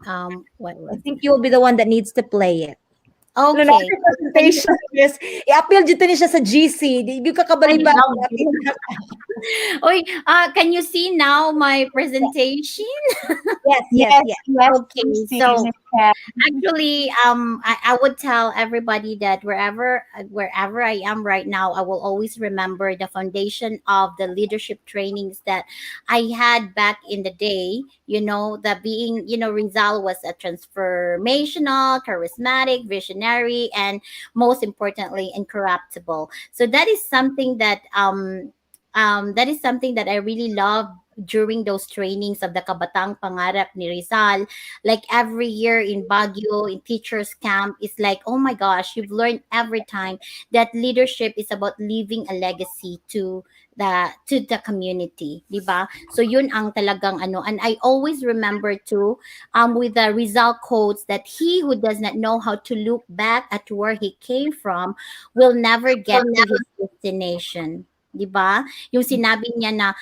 What I was think it? you'll be the one that needs to play it. Ano na Okay. yung Can you presentation is i-appeal dito ni siya sa GC. Di ka I kabaliban. love it. Oy, can you see now my presentation? Yes, yes, Yes, yes. yes, Okay, Christy, so Miss Kat. actually, I would tell everybody that wherever I am right now, I will always remember the foundation of the leadership trainings that I had back in the day. You know, that being, Rizal was a transformational, charismatic, visionary, and most importantly, incorruptible. So that is something that I really love during those trainings of the Kabatang Pangarap ni Rizal. Like every year in Baguio, in teachers camp, it's like, oh my gosh, you've learned every time that leadership is about leaving a legacy to the community, di ba? So yun ang talagang ano, and I always remember too, with the Rizal quotes that he who does not know how to look back at where he came from will never get to his destination. Di ba? Yung sinabi niya na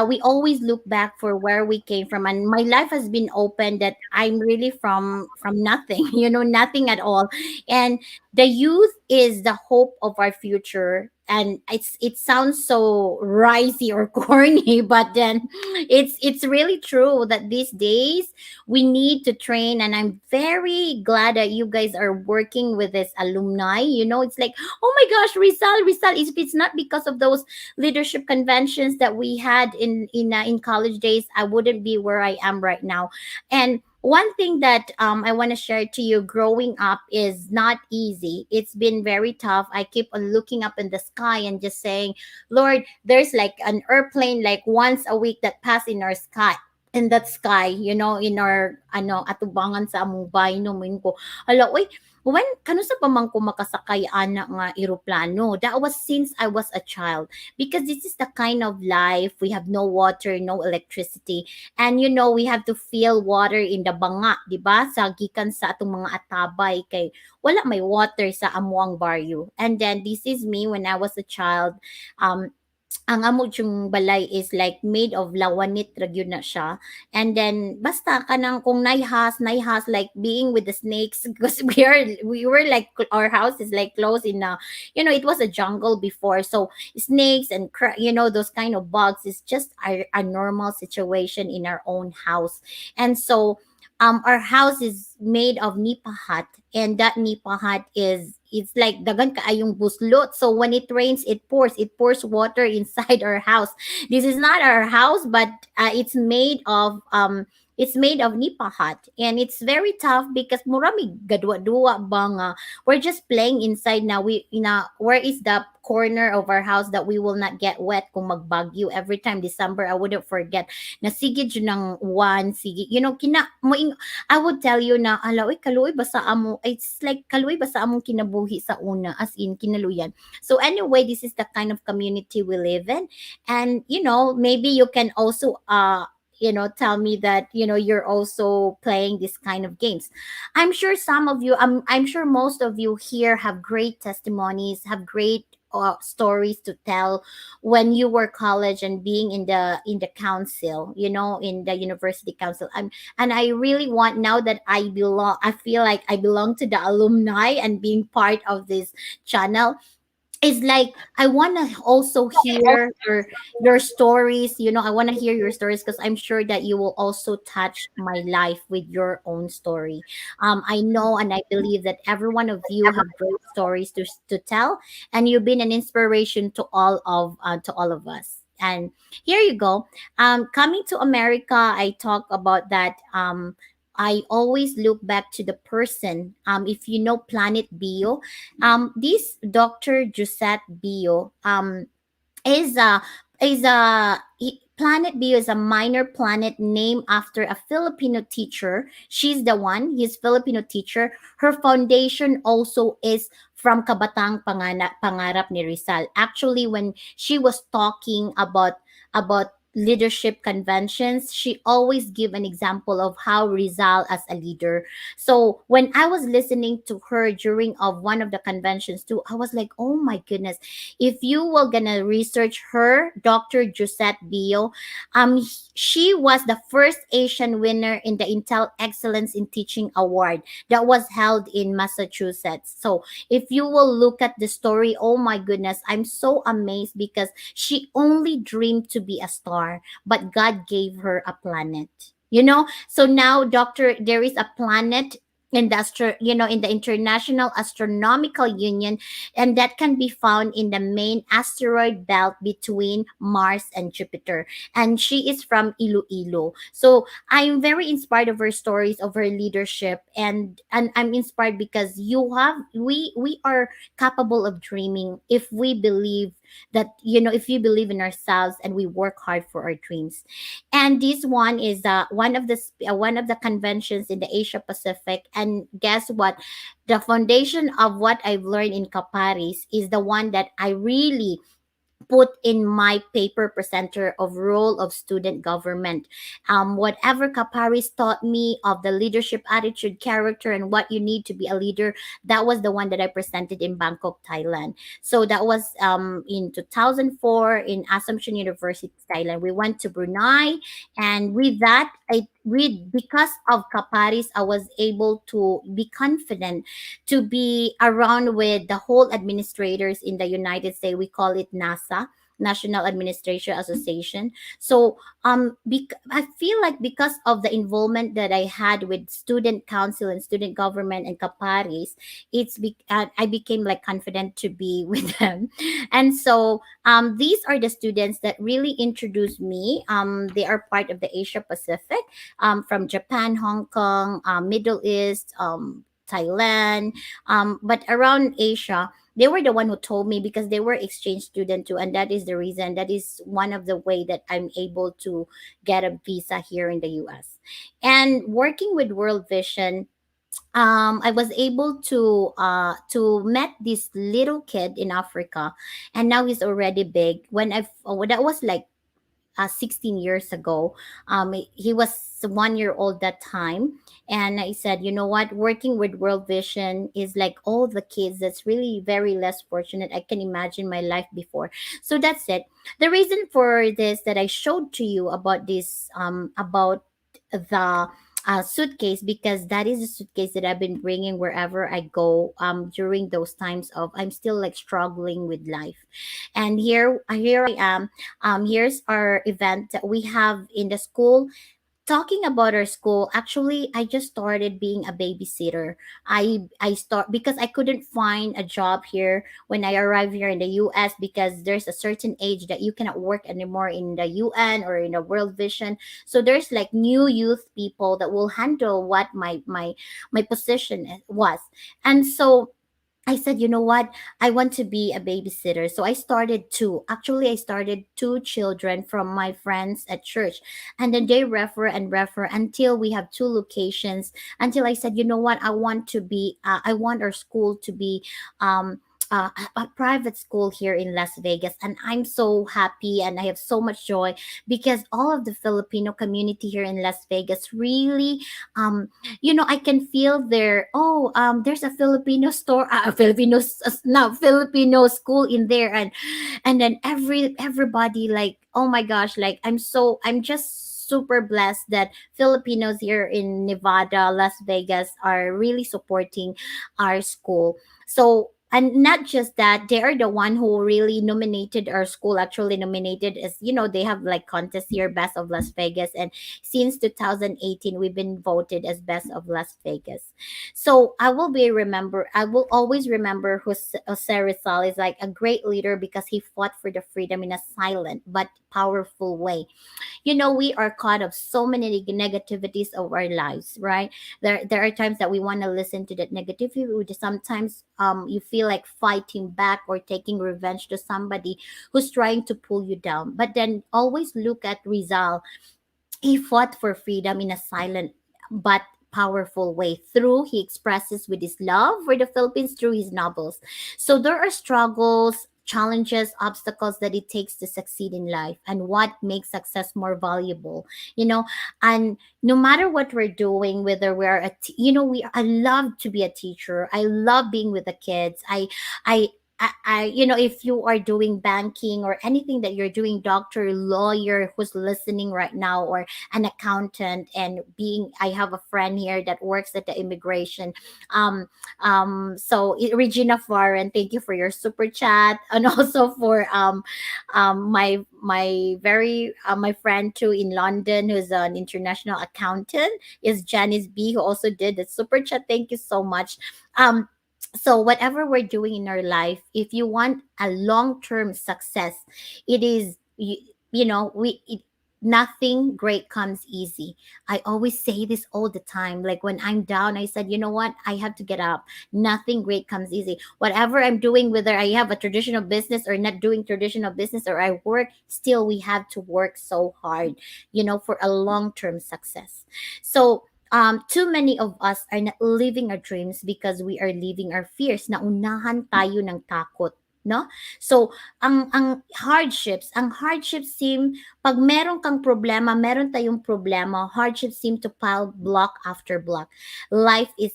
we always look back for where we came from, and my life has been open that I'm really from nothing, nothing at all. And the youth is the hope of our future, and it sounds so risey or corny, but then it's really true that these days we need to train, and I'm very glad that you guys are working with this alumni. It's like, oh my gosh, Rizal, if it's not because of those leadership conventions that we had in college days, I wouldn't be where I am right now. And one thing that I want to share to you, growing up is not easy. It's been very tough. I keep on looking up in the sky and just saying, Lord, there's like an airplane like once a week that pass in our sky. In that sky, in our atubangan sa among bahay no ko. Hala, oy, when kano sa pamangko makasakay ana nga eroplano? That was since I was a child, because this is the kind of life we have: no water, no electricity, and we have to fill water in the banga, di ba? Sa gikan sa atong mga atabay kay wala may water sa amuang baryo. And then this is me when I was a child. Ang amo yung balay is like made of lawanit ra gyud na siya, and then basta kanang kung naihas like being with the snakes because we were like our house is like close in a, it was a jungle before, so snakes and those kind of bugs is just a normal situation in our own house. And so our house is made of nipa hut, and that nipa hut is, it's like dagan kaayong buslot, so when it rains it pours water inside our house. This is not our house, but it's made of nipa hut, and it's very tough because murami gadwa-dua banga. We're just playing inside now. Where is the corner of our house that we will not get wet kung magbagyo every time December? I wouldn't forget na sige jud ng one sige, I would tell you na ala oy kaluoy basa amo, it's like kaluoy basa among kinabuhi sa una, as in kinaluyan. So anyway, this is the kind of community we live in, and maybe you can also tell me that you're also playing this kind of games. I'm sure some of you, I'm sure most of you here have great testimonies, have great stories to tell when you were college and being in the council, in the university council. And I really want, now that I feel like I belong to the alumni and being part of this channel, it's like I want to also hear your stories. I want to hear your stories because I'm sure that you will also touch my life with your own story. I know and I believe that every one of you have great stories to tell, and you've been an inspiration to all of us. And here you go. Coming to America, I talk about that. I always look back to the person. If you know Planet Bio, this Dr. Josette Bio is a Planet Bio is a minor planet named after a Filipino teacher. She's the one, his Filipino teacher. Her foundation also is from Kabatang Pangarap ni Rizal. Actually, when she was talking about leadership conventions, she always give an example of how Rizal as a leader. So when I was listening to her during of one of the conventions too, I was like, oh my goodness, if you were gonna research her, Dr. Josette Bio, she was the first Asian winner in the Intel Excellence in Teaching Award that was held in Massachusetts. So if you will look at the story, oh my goodness, I'm so amazed because she only dreamed to be a star, but God gave her a planet. So now, doctor, there is a planet in the in the International Astronomical Union, and that can be found in the main asteroid belt between Mars and Jupiter. And she is from Iloilo. So I'm very inspired of her stories, of her leadership, and I'm inspired because we are capable of dreaming if we believe that, if you believe in ourselves and we work hard for our dreams. And this one is one of the conventions in the Asia Pacific. And guess what? The foundation of what I've learned in Caparis is the one that I really put in my paper presenter of role of student government. Whatever Kaparis taught me of the leadership attitude, character, and what you need to be a leader, that was the one that I presented in Bangkok, Thailand. So that was in 2004 in Assumption University, Thailand. We went to Brunei, and with that, because of Kaparis, I was able to be confident to be around with the whole administrators in the United States. We call it NASA, National Administration Association. So I feel like because of the involvement that I had with student council and student government and Caparis, I became like confident to be with them. And so these are the students that really introduced me. They are part of the Asia Pacific, from Japan, Hong Kong, Middle East, Thailand, but around Asia, they were the one who told me because they were exchange student too, and that is the reason. That is one of the way that I'm able to get a visa here in the U.S. And working with World Vision, I was able to met this little kid in Africa, and now he's already big. That was like 16 years ago. He was 1 year old that time. And I said, you know what? Working with World Vision is like all the kids that's really very less fortunate. I can imagine my life before. So that's it. The reason for this that I showed to you about this, about the suitcase, because that is a suitcase that I've been bringing wherever I go during those times of I'm still like struggling with life. And here I am. Here's our event that we have in the school. Talking about our school, actually I just started being a babysitter. I start because I couldn't find a job here when I arrived here in the US, because there's a certain age that you cannot work anymore in the UN or in the World Vision. So there's like new youth people that will handle what my position was. And so I said, you know what? I want to be a babysitter. So I started two. Actually, I started two children from my friends at church. And then they refer and refer until we have two locations. Until I said, you know what? I want our school to be a private school here in Las Vegas, and I'm so happy and I have so much joy because all of the Filipino community here in Las Vegas really, um, I can feel their, there's a Filipino store, a Filipino no, Filipino school in there, and then everybody, like, oh my gosh, like, I'm just super blessed that Filipinos here in Nevada, Las Vegas are really supporting our school. So, and not just that, they are the one who really nominated our school, actually nominated, as they have like contest here, Best of Las Vegas, and since 2018 we've been voted as Best of Las Vegas. So I will always remember Jose Rizal is like a great leader because he fought for the freedom in a silent but powerful way. We are caught of so many negativities of our lives, right? There are times that we want to listen to that negativity. Sometimes you feel like fighting back or taking revenge to somebody who's trying to pull you down, but then always look at Rizal. He fought for freedom in a silent but powerful way. Through he expresses with his love for the Philippines through his novels. So there are struggles, challenges, obstacles that it takes to succeed in life, and what makes success more valuable. You know, and no matter what we're doing, whether we're I love to be a teacher. I love being with the kids. I if you are doing banking or anything that you're doing, doctor, lawyer who's listening right now, or an accountant, and I have a friend here that works at the immigration. Um, Regina Foreign, thank you for your super chat, and also for my friend too in London, who's an international accountant, is Janice B, who also did the super chat. Thank you so much. Um so whatever we're doing in our life, if you want a long-term success, it is you know we it, nothing great comes easy. I always say this all the time, like when I'm down, I said, you know what, I have to get up. Nothing great comes easy. Whatever I'm doing, whether I have a traditional business or not doing traditional business, or I work, still we have to work so hard, for a long-term success. So too many of us are not living our dreams because we are living our fears. Naunahan tayo ng takot, no? So, ang hardships seem, pag meron kang problema, meron tayong problema, hardships seem to pile block after block. Life is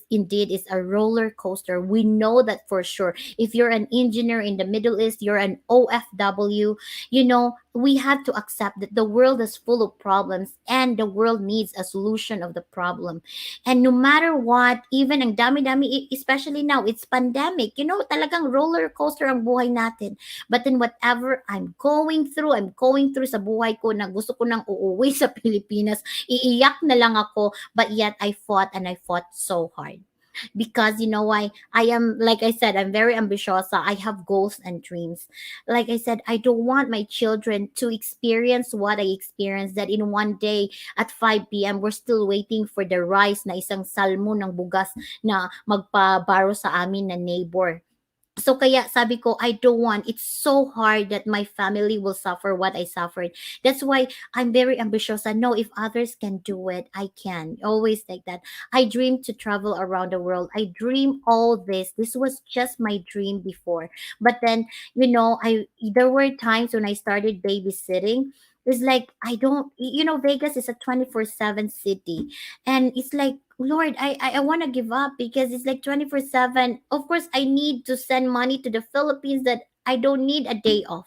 a roller coaster. We know that for sure. If you're an engineer in the Middle East, you're an OFW, we have to accept that the world is full of problems and the world needs a solution of the problem. And no matter what, even ang dami-dami, especially now, it's pandemic. Talagang roller coaster ang buhay natin. But then whatever I'm going through sa buhay ko na gusto ko nang uuwi sa Pilipinas, iiyak na lang ako, but yet I fought and I fought so hard. Because why, I am, like I said, I'm very ambitious. I have goals and dreams. Like I said, I don't want my children to experience what I experienced, that in one day at 5 p.m. we're still waiting for the rice na isang salmo ng bugas na magpabaro sa amin na neighbor. So kaya sabi ko, I don't want, it's so hard that my family will suffer what I suffered. That's why I'm very ambitious. I know if others can do it, I can. Always like that. I dream to travel around the world. I dream all this. This was just my dream before. But then, I there were times when I started babysitting. It's like I don't, Vegas is a 24/7 city, and it's like, Lord, I want to give up because it's like 24/7. Of course, I need to send money to the Philippines, that I don't need a day off.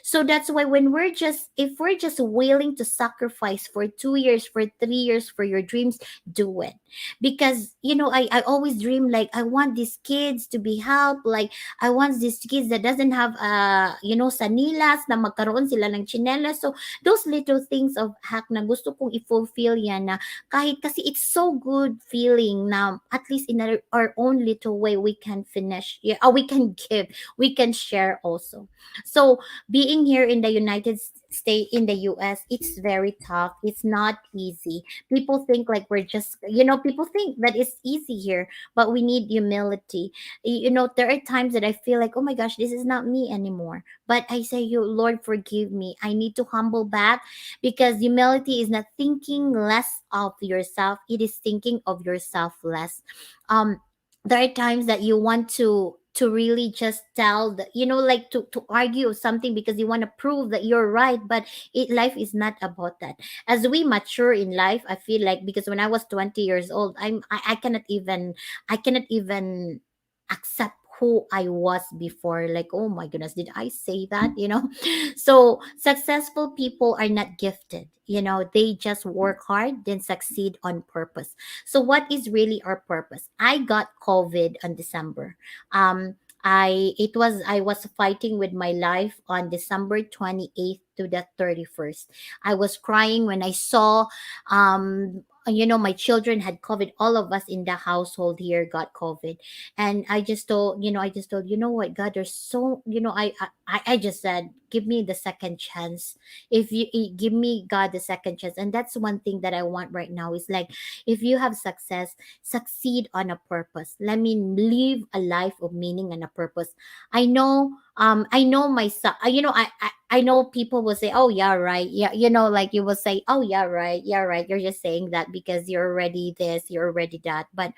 So that's why when if we're just willing to sacrifice for 2 years, for 3 years for your dreams, do it. Because, I always dream, like, I want these kids to be helped. Like, I want these kids that doesn't have, sanilas, na magkaroon sila ng chinelas. So, those little things of hack na gusto kong i-fulfill yan, na kahit, kasi it's so good feeling na at least in our own little way we can finish, yeah, we can give, we can share also. So being here in the United States, in the US, it's very tough. It's not easy. People think like we're just, people think that it's easy here, but we need humility. There are times that I feel like, oh my gosh, this is not me anymore. But I say, you, Lord, forgive me. I need to humble back, because humility is not thinking less of yourself, it is thinking of yourself less. um there are times that you want to really just tell the, like to argue something because you want to prove that you're right. But life is not about that. As we mature in life, I feel like, because when I was 20 years old, I cannot even, accept who I was before. Like, oh my goodness, did I say that? So successful people are not gifted. They just work hard, then succeed on purpose. So what is really our purpose? I got COVID on December. I was fighting with my life on December 28th to the 31st. I was crying when I saw, my children had COVID. All of us in the household here got COVID. And I just told, what, God, there's so, I just said, give me the second chance. If you give me, God, the second chance. And that's one thing that I want right now is like, if you have success, succeed on a purpose. Let me live a life of meaning and a purpose. I know myself. I know people will say, "Oh yeah, right." Yeah, like you will say, "Oh yeah, right. Yeah, right." You're just saying that because you're already this, you're already that. But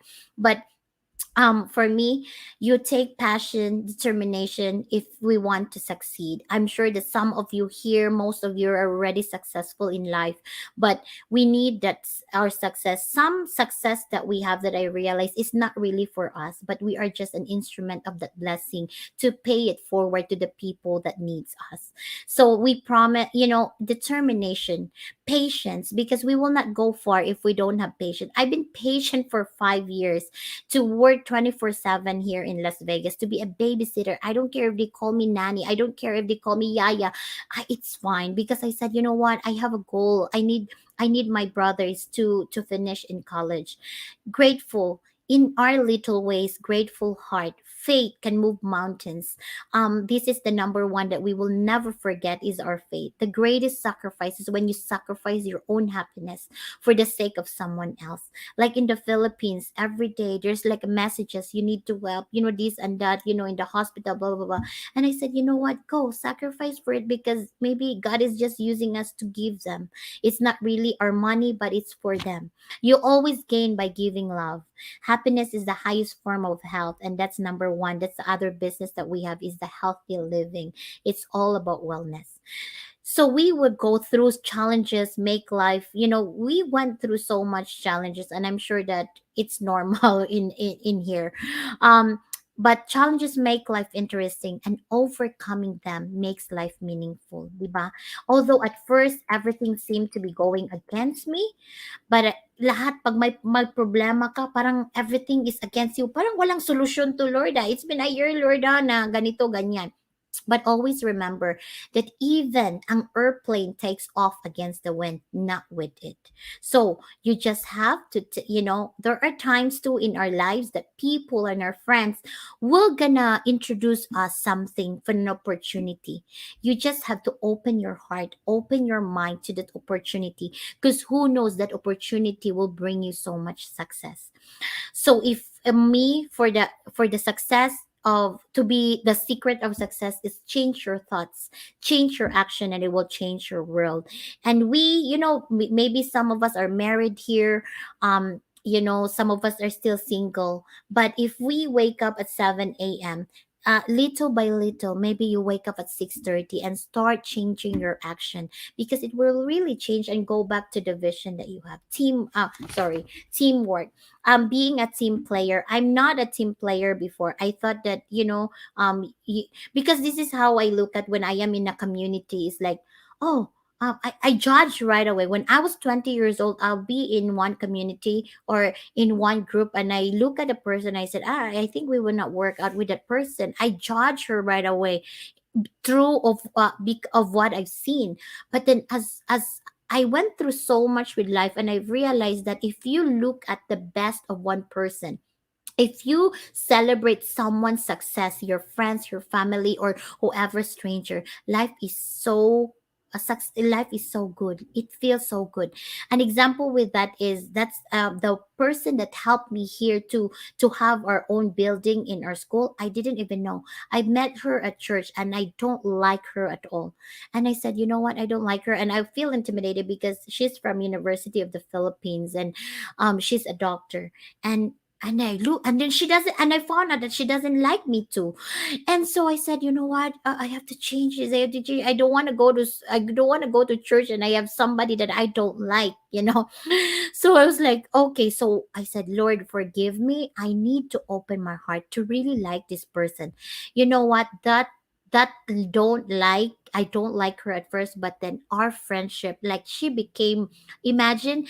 for me, you take passion, determination if we want to succeed. I'm sure that some of you here, most of you are already successful in life, but we need that our success, some success that we have, that I realize is not really for us, but we are just an instrument of that blessing to pay it forward to the people that needs us. So we promise, determination, patience, because we will not go far if we don't have patience. I've been patient for 5 years to work 24/7 here in Las Vegas, to be a babysitter. I don't care if they call me nanny. I don't care if they call me yaya. It's fine, because I said, you know what? I have a goal. I need my brothers to finish in college. Grateful in our little ways, grateful heart. Faith can move mountains. This is the number one that we will never forget, is our faith. The greatest sacrifice is when you sacrifice your own happiness for the sake of someone else. Like in the Philippines, every day there's like messages, you need to help, this and that, in the hospital, blah blah blah. And I said, you know what, go sacrifice for it, because maybe God is just using us to give them. It's not really our money, but it's for them. You always gain by giving love. Happiness is the highest form of health, and that's number one. That's the other business that we have, is the healthy living. It's all about wellness. So we would go through challenges, make life, we went through so much challenges, and I'm sure that it's normal in here. But challenges make life interesting, and overcoming them makes life meaningful, diba? Although at first everything seemed to be going against me, but lahat, pag may problema ka, parang everything is against you. Parang walang solusyon to, Lord. It's been a year, Lord, na ganito, ganyan. But always remember that even an airplane takes off against the wind, not with it. So you just have to, there are times too in our lives that people and our friends will gonna introduce us something for an opportunity. You just have to open your heart, open your mind to that opportunity, because who knows, that opportunity will bring you so much success. So if me, for the success of, to be the secret of success is change your thoughts, change your action, and it will change your world. And we, maybe some of us are married here, some of us are still single, but if we wake up at 7 a.m., little by little, maybe you wake up at 6:30 and start changing your action, because it will really change and go back to the vision that you have. Teamwork. Being a team player, I'm not a team player before. I thought that, because this is how I look at when I am in a community, is like, oh, I judge right away. When I was 20 years old, I'll be in one community or in one group, and I look at a person, I said, I think we will not work out with that person. I judge her right away through of what I've seen. But then as I went through so much with life, and I realized that if you look at the best of one person, if you celebrate someone's success, your friends, your family, or whoever stranger, life is so good. It feels so good. An example with that is, that's the person that helped me here to have our own building in our school. I didn't even know. I met her at church, and I don't like her at all. And I said, you know what? I don't like her, and I feel intimidated because she's from University of the Philippines, and she's a doctor. And And I look, and then she doesn't, and I found out that she doesn't like me too. And so I said, you know what? I have to change this. I have to change. I don't want to go to. I don't want to go to church, and I have somebody that I don't like. You know. So I was like, okay. So I said, Lord, forgive me. I need to open my heart to really like this person. You know what? That don't like. I don't like her at first, but then our friendship, like she became. Imagine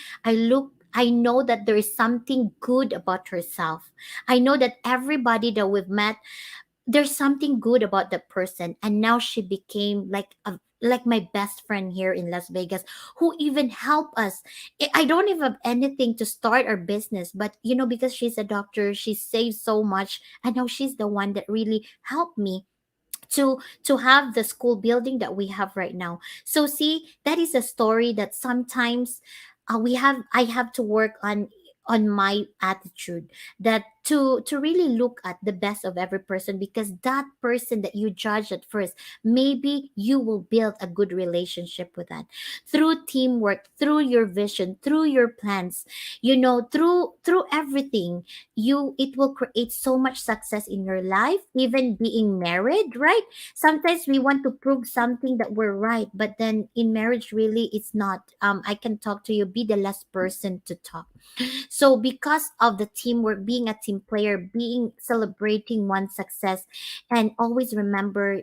I know that there is something good about herself. I know that everybody that we've met, there's something good about that person. And now she became like my best friend here in Las Vegas, who even help us. I don't even have anything to start our business, but because she's a doctor, she saves so much. And now she's the one that really helped me to have the school building that we have right now. So see, that is a story that sometimes I have to work on my attitude, that to really look at the best of every person, because that person that you judge at first, maybe you will build a good relationship with that through teamwork, through your vision, through your plans, through everything. It will create so much success in your life, even being married, right? Sometimes we want to prove something that we're right, but then in marriage, really, it's not. I can talk to you, be the last person to talk. So because of the teamwork, being a team player, being celebrating one's success, and always remember,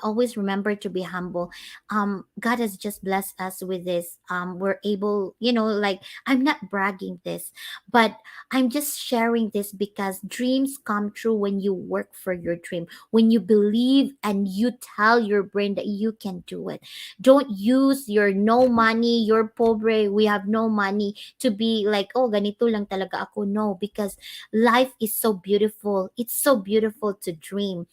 always remember to be humble. God has just blessed us with this. We're able, like, I'm not bragging this, but I'm just sharing this because dreams come true when you work for your dream, when you believe and you tell your brain that you can do it. Don't use your no money, your pobre, we have no money, to be like, oh, ganito lang talaga ako. No, because life is so beautiful. It's so beautiful to dream.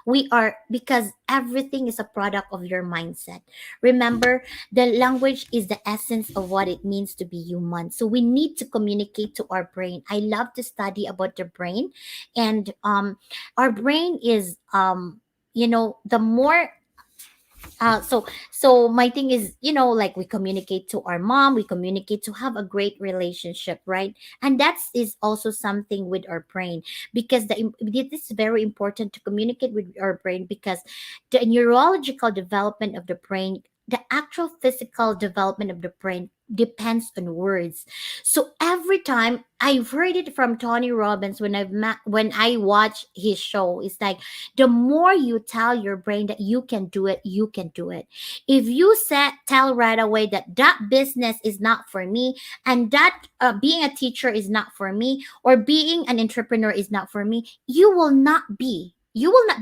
We are, because everything is a product of your mindset. Remember, the language is the essence of what it means to be human. So we need to communicate to our brain. I love to study about the brain. And our brain is the more so my thing is, like, we communicate to our mom, we communicate to have a great relationship, right? And that's is also something with our brain, because it is very important to communicate with our brain, because the neurological development of the brain, the actual physical development of the brain, depends on words. So every time, I've heard it from Tony Robbins, when I watch his show, it's like, the more you tell your brain that you can do it, you can do it. If you tell right away that that business is not for me, and that being a teacher is not for me, or being an entrepreneur is not for me, you will not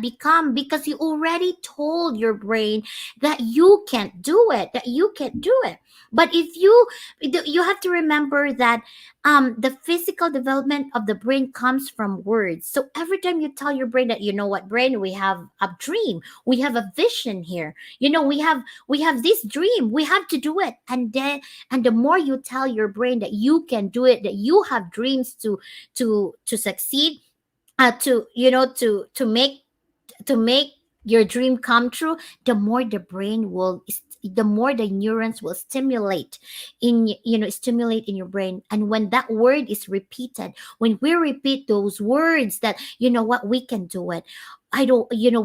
become, because you already told your brain that you can't do it, that you can't do it. But if you have to remember that the physical development of the brain comes from words. So every time you tell your brain that, you know what, brain, we have a dream, we have a vision here, we have this dream, we have to do it. And the more you tell your brain that you can do it, that you have dreams to succeed, to make your dream come true, the more the neurons will stimulate in your brain. And when that word is repeated, when we repeat those words, that, what, we can do it. We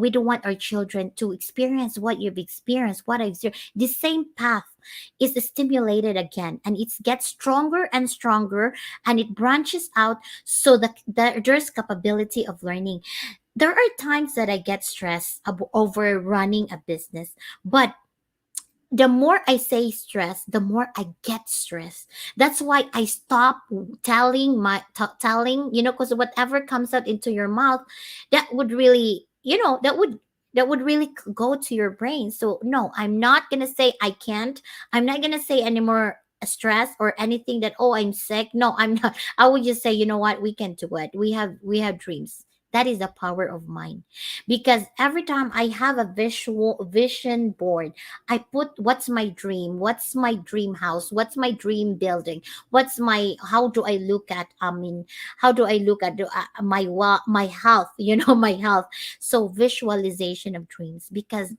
don't want our children to experience what you've experienced, what I've experienced. The same path is stimulated again, and it gets stronger and stronger, and it branches out, so that there's capability of learning. There are times that I get stressed over running a business, but the more I say stress, the more I get stressed. That's why I stop telling, because whatever comes out into your mouth, that would really, that would really go to your brain. So no, I'm not gonna say I can't. I'm not gonna say anymore stress or anything that, oh, I'm sick. No, I'm not. I would just say, you know what, we can do it. We have dreams. That is the power of mind. Because every time I have a visual vision board, I put, what's my dream? What's my dream house? What's my dream building? How do I look at, how do I look at my health, my health. So visualization of dreams, because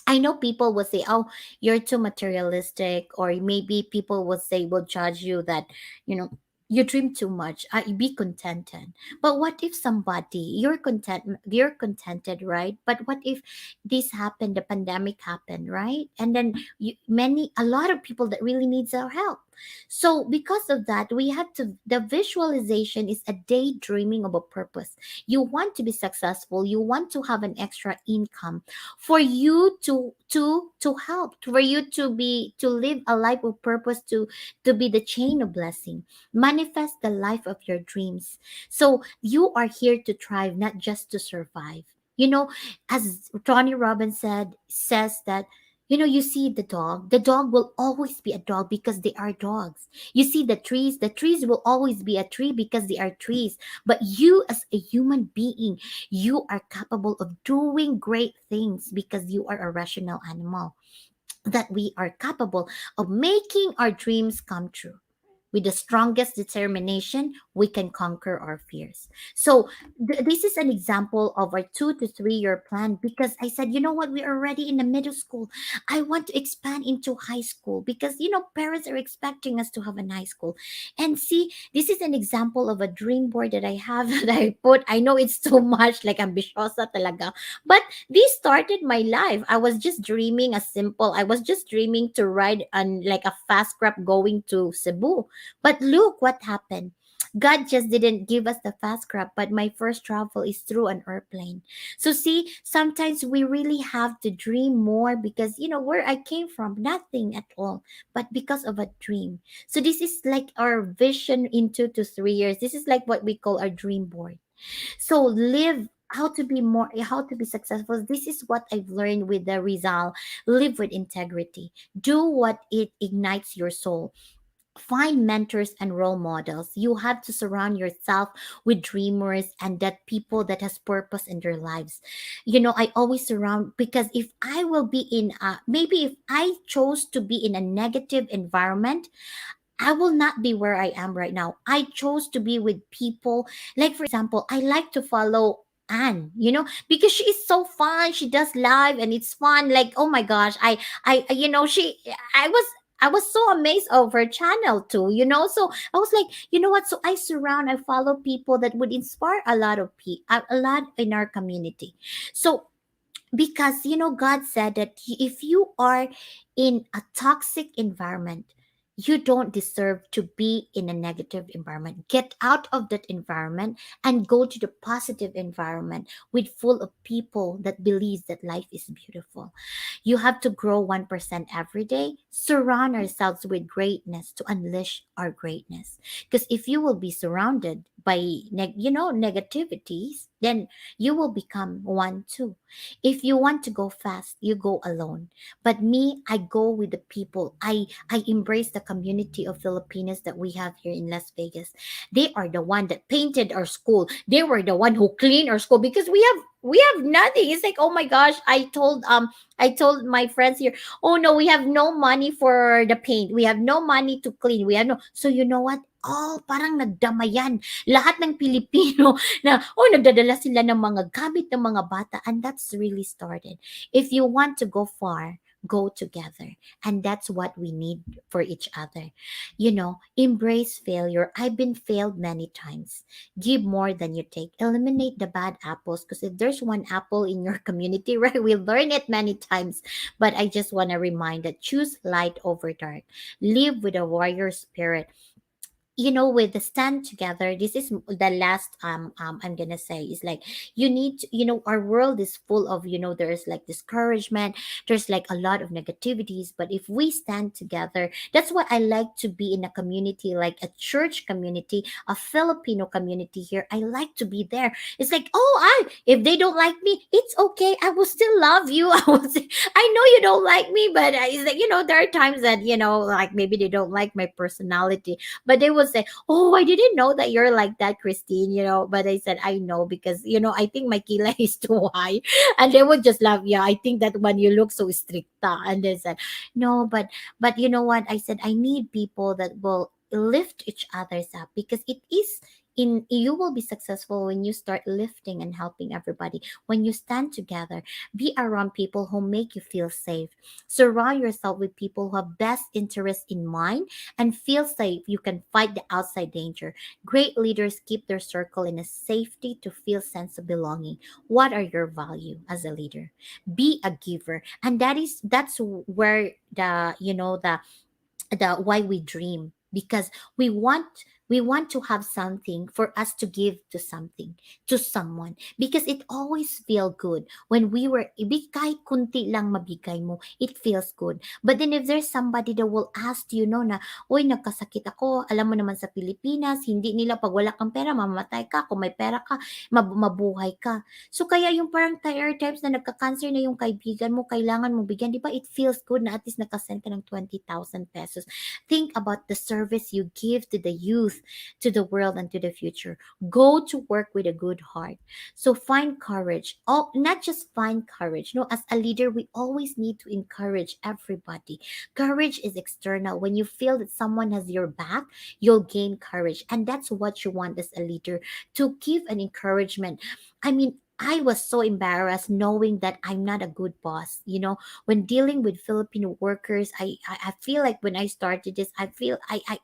I know people will say, oh, you're too materialistic, or maybe people will judge you that, you know, you dream too much. Be contented. But what if somebody, you're contented, right? But what if this happened, the pandemic happened, right? And then a lot of people that really needs our help. So because of that, we have to, the visualization is a daydreaming of a purpose. You want to be successful, you want to have an extra income for you to help, for you to live a life of purpose, to be the chain of blessing. Manifest the life of your dreams. So you are here to thrive, not just to survive. You know, as Tony Robbins says that, you see the dog will always be a dog because they are dogs. You see the trees will always be a tree because they are trees. But you, as a human being, you are capable of doing great things because you are a rational animal, that we are capable of making our dreams come true. With the strongest determination, we can conquer our fears. So, this is an example of our 2 to 3 year plan, because I said, you know what, we are already in the middle school. I want to expand into high school because, parents are expecting us to have a high school. And see, this is an example of a dream board that I have that I put. I know it's too much, like ambisyosa talaga. But this started my life. I was just dreaming to ride on like a fast crab going to Cebu. But look what happened. God just didn't give us the fast crab, but my first travel is through an airplane. So see, sometimes we really have to dream more because where I came from, nothing at all, but because of a dream. So this is like our vision in 2 to 3 years. This is like what we call our dream board. So live how to be successful. This is what I've learned with the Rizal. Live with integrity. Do what it ignites your soul. Find mentors and role models. You have to surround yourself with dreamers and that people that has purpose in their lives. I always surround, because if I will be in maybe if I chose to be in a negative environment, I will not be where I am right now. I chose to be with people. Like, for example, I like to follow Anne, because she is so fun. She does live and it's fun. Like, oh my gosh, I was so amazed of her channel too, So I was like, you know what? So I follow people that would inspire a lot of people, a lot in our community. So because God said that if you are in a toxic environment, you don't deserve to be in a negative environment. Get out of that environment and go to the positive environment with full of people that believes that life is beautiful. You have to grow 1% every day. Surround ourselves with greatness to unleash our greatness. Because if you will be surrounded by negativities, then you will become one too. If you want to go fast, you go alone. But me, I go with the people. I embrace the community of Filipinos that we have here in Las Vegas. They are the one that painted our school. They were the one who cleaned our school because we have nothing. It's like, oh my gosh, I told my friends here, oh no, we have no money for the paint. We have no money to clean. We have no. So you know what? Oh, parang nagdamayan. Lahat ng Pilipino na, oh, nagdadala sila ng mga gamit ng mga bata. And that's really started. If you want to go far, go together. And that's what we need for each other. Embrace failure. I've been failed many times. Give more than you take. Eliminate the bad apples, because if there's one apple in your community, right, we learn it many times. But I just want to remind that choose light over dark. Live with a warrior spirit. With the stand together, this is the last I'm gonna say, is like, you need to, our world is full of, there's like discouragement, there's like a lot of negativities. But if we stand together, that's why I like to be in a community, like a church community, a Filipino community here. I like to be there. It's like, oh, if they don't like me, it's okay, I will still love you. I will say, I know you don't like me, but it's like, there are times that, like maybe they don't like my personality, but they will say, "Oh, I didn't know that you're like that, Christine." But I said, "I know because I think my kila is too high," and they would just laugh. Yeah, I think that when you look so stricta, and they said, "No, but you know what?" I said, "I need people that will lift each others up because it is." In you will be successful when you start lifting and helping everybody. When you stand together, be around people who make you feel safe. Surround yourself with people who have best interest in mind and feel safe. You can fight the outside danger. Great leaders keep their circle in a safety to feel sense of belonging. What are your value as a leader? Be a giver, and that's where the why we dream, because we want we want to have something for us to give to something, to someone, because it always feel good when we were kahit kunti lang mabigay mo, it feels good. But then if there's somebody that will ask you, no, na oy, nagkasakit ako, alam mo naman sa Pilipinas hindi nila, pag wala kang pera mamamatay ka, kung may pera ka mabuhay ka. So kaya yung parang times na nagka-cancer na yung kaibigan mo, kailangan mo bigyan, di ba? It feels good na at least nakasend ka ng 20,000 pesos. Think about the service you give to the youth, to the world, and to the future. Go to work with a good heart. So find courage. Oh, not just find courage. No, as a leader, we always need to encourage everybody. Courage is external. When you feel that someone has your back, you'll gain courage. And that's what you want as a leader, to give an encouragement. I mean, I was so embarrassed knowing that I'm not a good boss. When dealing with Filipino workers, I feel like when I started this, I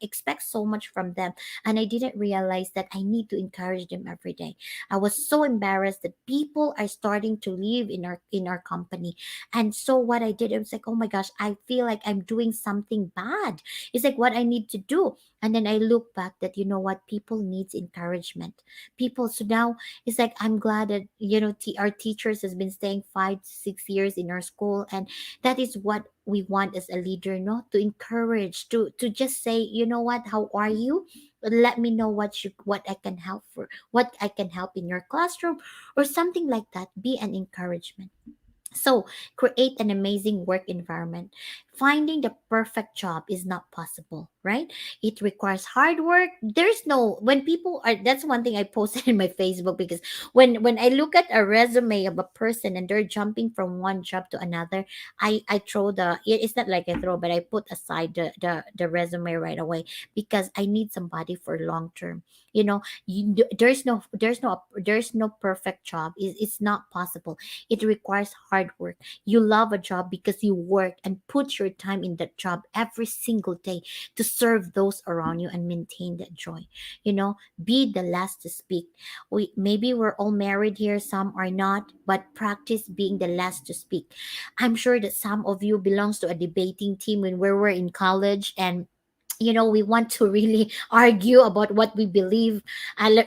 expect so much from them. And I didn't realize that I need to encourage them every day. I was so embarrassed that people are starting to leave in our company. And so what I did, I was like, oh my gosh, I feel like I'm doing something bad. It's like what I need to do. And then I look back that, what, people needs encouragement. People, so now it's like I'm glad that our teachers has been staying 5 to 6 years in our school, and that is what we want as a leader, no, to encourage, to just say, what, how are you, let me know what I can help for, what I can help in your classroom, or something like that. Be an encouragement. So, create an amazing work environment. Finding the perfect job is not possible, right? It requires hard work. There's no, when people are, that's one thing I posted in my Facebook, because when I look at a resume of a person and they're jumping from one job to another, I throw it's not like I throw, but I put aside the resume right away, because I need somebody for long term. There's no perfect job. It's not possible. It requires hard work. You love a job because you work and put your time in that job every single day to serve those around you and maintain that joy. Be the last to speak. Maybe we're all married here, some are not, but practice being the last to speak. I'm sure that some of you belongs to a debating team when we were in college, and we want to really argue about what we believe,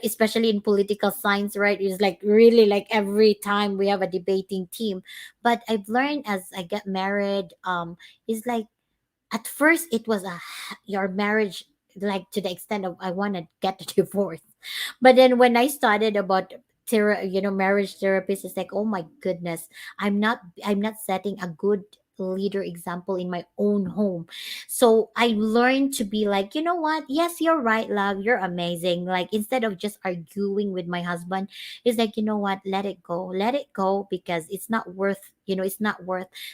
especially in political science, right? It's like really like every time we have a debating team. But I've learned as I get married, it's like at first it was your marriage, like to the extent of I want to get a divorce. But then when I started about marriage therapist, it's like, oh my goodness, I'm not setting a good leader example in my own home. So I learned to be like, you know what, yes, you're right, love, you're amazing. Like, instead of just arguing with my husband, it's like, you know what, let it go, because it's not worth.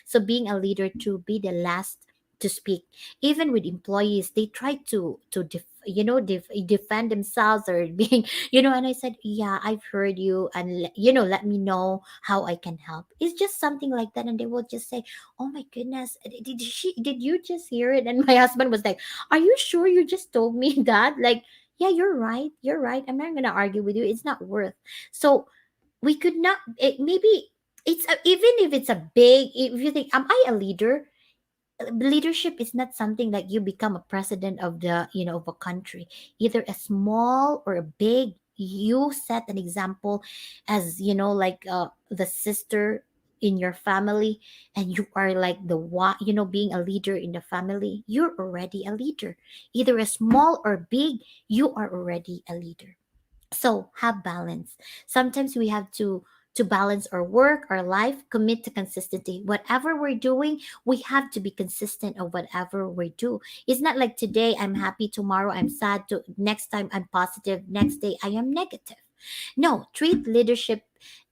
So being a leader, to be the last to speak. Even with employees, they try to defend themselves, or being, and I said, yeah, I've heard you, and let me know how I can help. It's just something like that, and they will just say, oh my goodness, did you just hear it? And my husband was like, are you sure you just told me that? Like, yeah, you're right, I'm not gonna argue with you, it's not worth. So we could not, maybe even if it's a big, if you think, am I a leader? Leadership is not something like you become a president of of a country. Either a small or a big, you set an example as, like, the sister in your family, and you are like being a leader in the family, you're already a leader. Either a small or big, you are already a leader. So have balance. Sometimes we have to balance our work, our life, commit to consistency. Whatever we're doing, we have to be consistent of whatever we do. It's not like today I'm happy, tomorrow I'm sad, to next time I'm positive, next day I am negative. No, treat leadership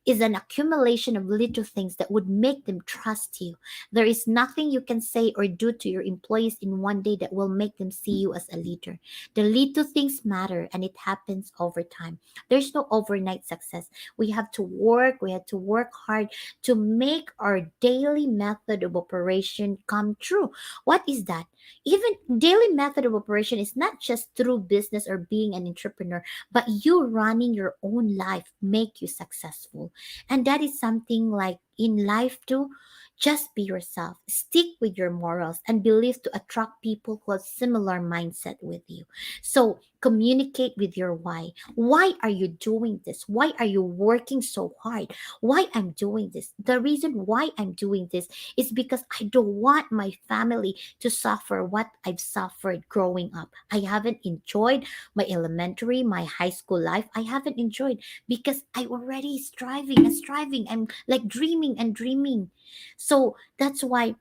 is an accumulation of little things that would make them trust you. There is nothing you can say or do to your employees in one day that will make them see you as a leader. The little things matter, and it happens over time. There's no overnight success. We have to work hard to make our daily method of operation come true. What is that? Even daily method of operation is not just through business or being an entrepreneur, but you running your own life make you successful. And that is something like in life too. Just be yourself. Stick with your morals and beliefs to attract people who have similar mindset with you. So communicate with your why. Why are you doing this? Why are you working so hard? Why I'm doing this? The reason why I'm doing this is because I don't want my family to suffer what I've suffered growing up. I haven't enjoyed my elementary, my high school life. I haven't enjoyed because I already striving and striving. I'm like dreaming and dreaming. So that's why,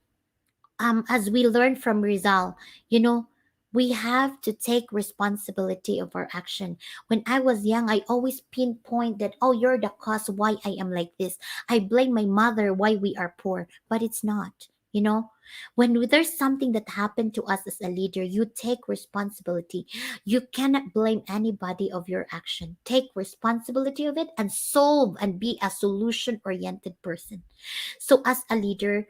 as we learned from Rizal, you know, we have to take responsibility of our action. When I was young, I always pinpoint that, oh, you're the cause why I am like this. I blame my mother why we are poor, but it's not. You know, when there's something that happened to us as a leader, you take responsibility. You cannot blame anybody of your action. Take responsibility of it and solve and be a solution oriented person. So as a leader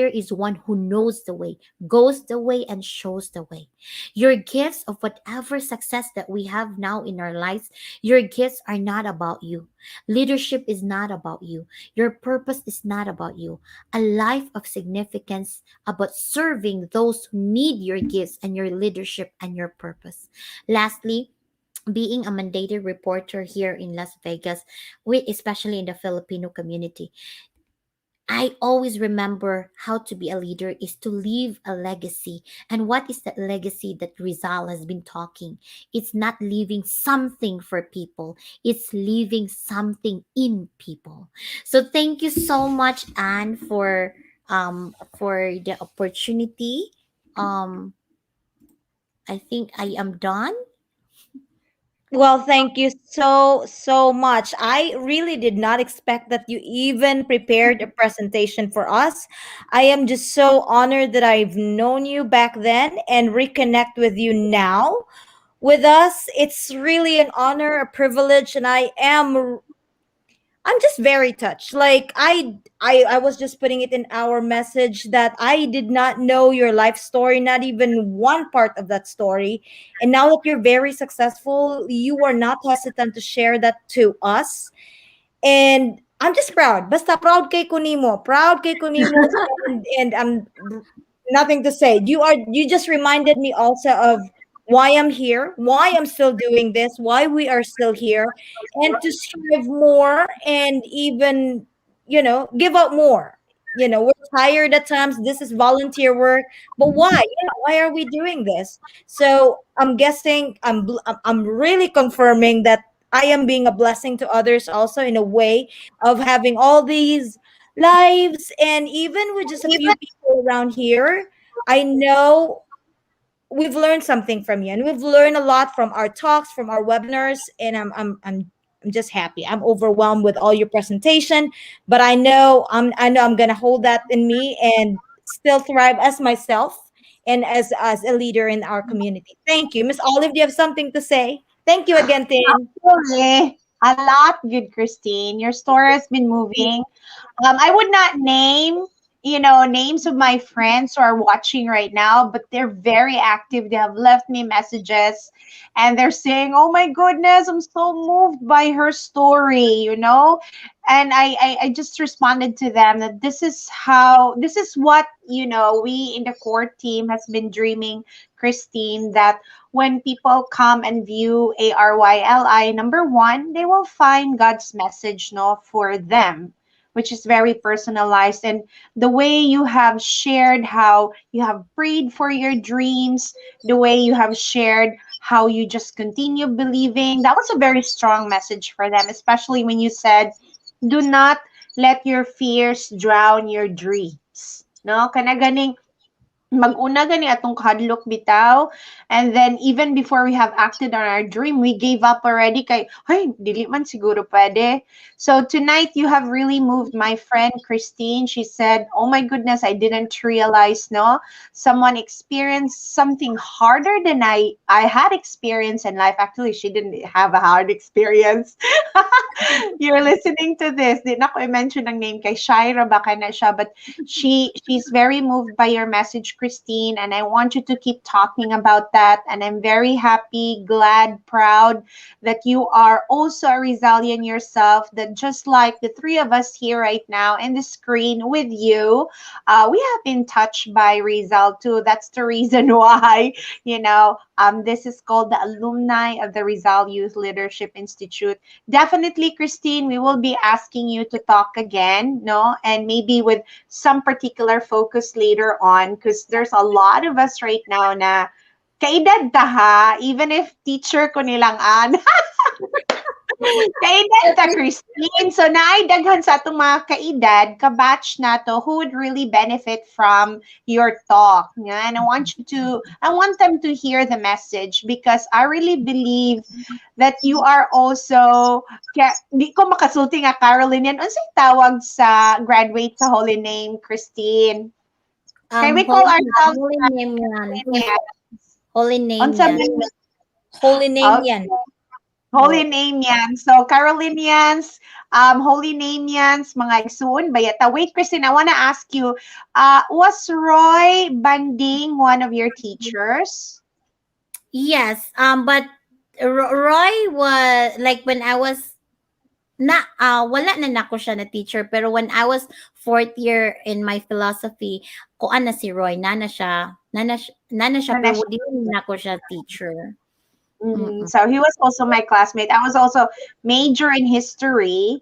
is one who knows the way, goes the way, and shows the way. Your gifts of whatever success that we have now in our lives, your gifts are not about you. Leadership is not about you. Your purpose is not about you. A life of significance about serving those who need your gifts and your leadership and your purpose. Lastly, being a mandated reporter here in Las Vegas, especially in the Filipino community, I always remember how to be a leader is to leave a legacy. And what is that legacy that Rizal has been talking? It's not leaving something for people, it's leaving something in people. So thank you so much, Anne, for the opportunity. Um I think I am done. Well, thank you so, so much. I really did not expect that you even prepared a presentation for us. I am just so honored that I've known you back then and reconnect with you now with us. It's really an honor, a privilege, and I'm just very touched. Like I was just putting it in our message that I did not know your life story, not even one part of that story. And now that you're very successful, you are not hesitant to share that to us. And I'm just proud. Basta proud kay Kunimo. Proud kay Kunimo, and I'm nothing to say. You just reminded me also of why I'm here, why I'm still doing this, why we are still here, and to strive more and even, give up more. We're tired at times. This is volunteer work, but why? Why are we doing this? So I'm guessing I'm really confirming that I am being a blessing to others also in a way of having all these lives, and even with just a few people around here, I know we've learned something from you, and we've learned a lot from our talks, from our webinars, and I'm just happy. I'm overwhelmed with all your presentation, but I know I'm gonna hold that in me and still thrive as myself and as a leader in our community. Thank you, Miss Olive. Do you have something to say? Thank you again, Tin. Absolutely. A lot, good Christine. Your story has been moving. I would not name, names of my friends who are watching right now, but they're very active. They have left me messages and they're saying, "Oh my goodness, I'm so moved by her story." And I just responded to them that this is what, we in the core team has been dreaming, Christine, that when people come and view ARYLI, number one, they will find God's message, no, for them, which is very personalized. And the way you have shared how you have prayed for your dreams, the way you have shared how you just continue believing, that was a very strong message for them, especially when you said, do not let your fears drown your dreams. No, kana ganing Mag-una gani atong kahadlok bitaw. And then even before we have acted on our dream, we gave up already kay, ay, dili man siguro pwede. So tonight you have really moved my friend Christine. She said, oh my goodness, I didn't realize, no, someone experienced something harder than I had experienced in life. Actually, she didn't have a hard experience. You're listening to this. Di na ko i-mention ang name kay Shaira baka na siya, but she's very moved by your message, Christine, and I want you to keep talking about that. And I'm very happy, glad, proud that you are also a Rizalian yourself. That just like the three of us here right now in the screen with you, we have been touched by Rizal too. That's the reason why, this is called the alumni of the Rizal Youth Leadership Institute. Definitely, Christine, we will be asking you to talk again, no, and maybe with some particular focus later on, because there's a lot of us right now na kaedad ta ha, even if teacher ko nilang an. Kaedad ta, Christine. So naay daghan sa atong mga kaedad, ka-batch na to, who would really benefit from your talk. Yeah? And I want them to hear the message because I really believe that you are also, kaya, di ko makasulti nga Caroline yan. Unsay tawag sa graduate sa Holy Name, Christine? Can we call ourselves Holy name yan. Carolinians? Holy name Unsa yan. man Holy name okay. yan. Holy Name yan. So, Carolinians, Holy Name yan, mga igsoon, bayata. Wait, Christine, I want to ask you, was Roy Banding one of your teachers? Yes. But Roy was like when I was wala na nako siya na teacher, pero when I was fourth year in my philosophy, kuan na si Roy, nana siya pero di na nako siya teacher. So he was also my classmate. I was also major in history,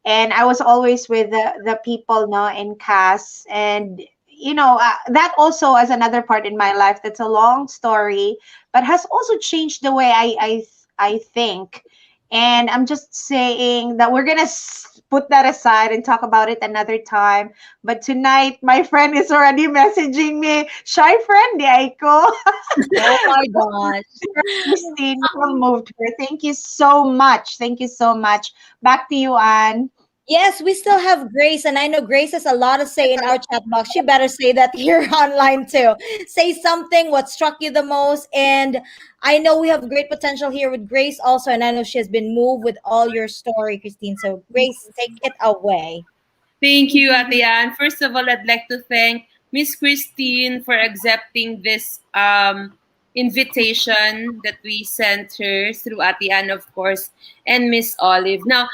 and I was always with the people, no, in CAS, and that also as another part in my life. That's a long story, but has also changed the way I think. And I'm just saying that we're gonna put that aside and talk about it another time. But tonight, my friend is already messaging me. Shy friend, Aiko. Oh my gosh. Christine, you have moved her. Thank you so much. Thank you so much. Back to you, Anne. Yes, we still have Grace, and I know Grace has a lot to say in our chat box. She better say that here online too. Say something, what struck you the most. And I know we have great potential here with Grace also, and I know she has been moved with all your story, Christine. So, Grace, take it away. Thank you, Ate Ann. First of all, I'd like to thank Miss Christine for accepting this invitation that we sent her through Ate Ann, of course, and Miss Olive. Now,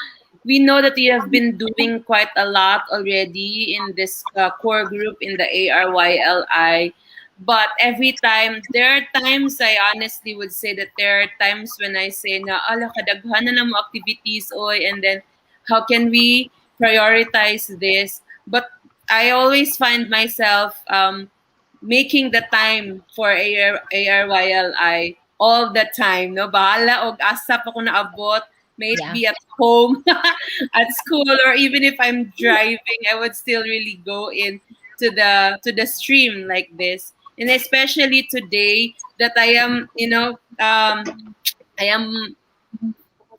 we know that you have been doing quite a lot already in this core group in the ARYLI. But every time, there are times I honestly would say that there are times when I say na, ala, kadaghan na mo activities, oy, and then how can we prioritize this? But I always find myself making the time for ARYLI all the time. No, bahala og asa pa ko naabot. May it Yeah. be at home, at school, or even if I'm driving, I would still really go in to the stream like this. And especially today that I am, I am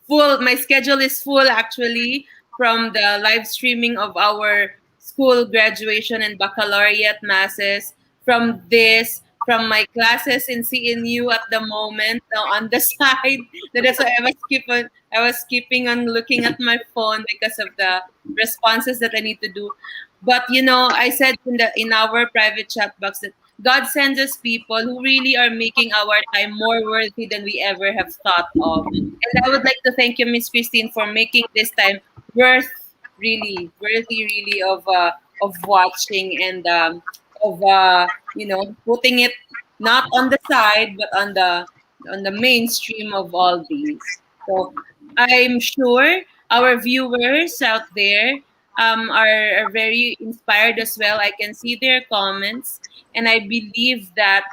full. My schedule is full actually from the live streaming of our school graduation and baccalaureate masses, from this, from my classes in CNU at the moment on the side. That's why I was keeping on looking at my phone because of the responses that I need to do. But I said in our private chat box that God sends us people who really are making our time more worthy than we ever have thought of. And I would like to thank you, Miss Christine, for making this time worth worthy really of watching and of putting it not on the side but on the mainstream of all these. So I'm sure our viewers out there are very inspired as well. I can see their comments, and I believe that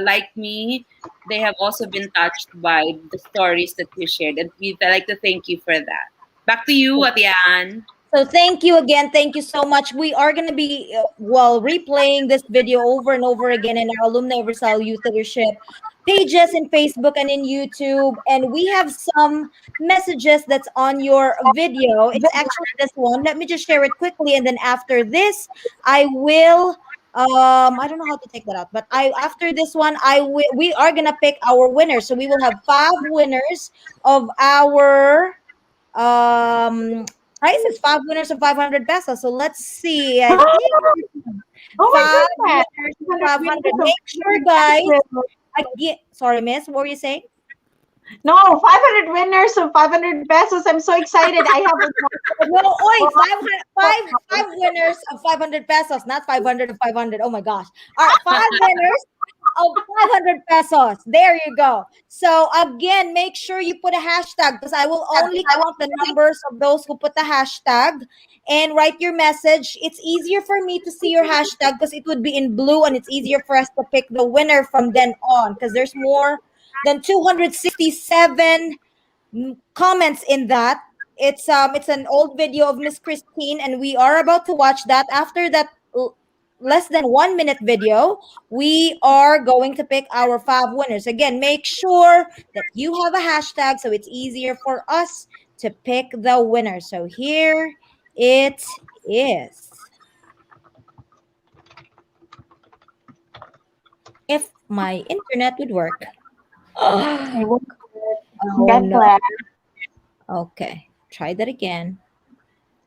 like me, they have also been touched by the stories that you shared, and we'd like to thank you for that. Back to you, Atian. So thank you again. Thank you so much. We are going to be, well, replaying this video over and over again in our Alumni of Rizal Youth Leadership pages in Facebook and in YouTube. And we have some messages that's on your video. It's actually this one. Let me just share it quickly. And then after this, I will, I don't know how to take that out, but after this one, we are going to pick our winners. So we will have 5 winners of our, price is 5 winners of 500 pesos. So let's see. I think Oh my five goodness. winners of 500 500. meters of Make sure, guys. 500. Again, sorry, miss. What were you saying? No, 500 winners of 500 pesos. I'm so excited. I have a No, oi, 500, five winners of 500 pesos, not 500 of 500. Oh my gosh. All right, 5 winners of 500 pesos. There you go. So again, make sure you put a hashtag because I will only count the numbers of those who put the hashtag and write your message. It's easier for me to see your hashtag because it would be in blue and it's easier for us to pick the winner from then on because there's more than 267 comments in that. It's an old video of Miss Christine, and we are about to watch that. After that less than 1 minute video, we are going to pick our 5 winners. Again, make sure that you have a hashtag so it's easier for us to pick the winner. So here it is. If my internet would work. I will Oh get no. glad. Okay. Try that again.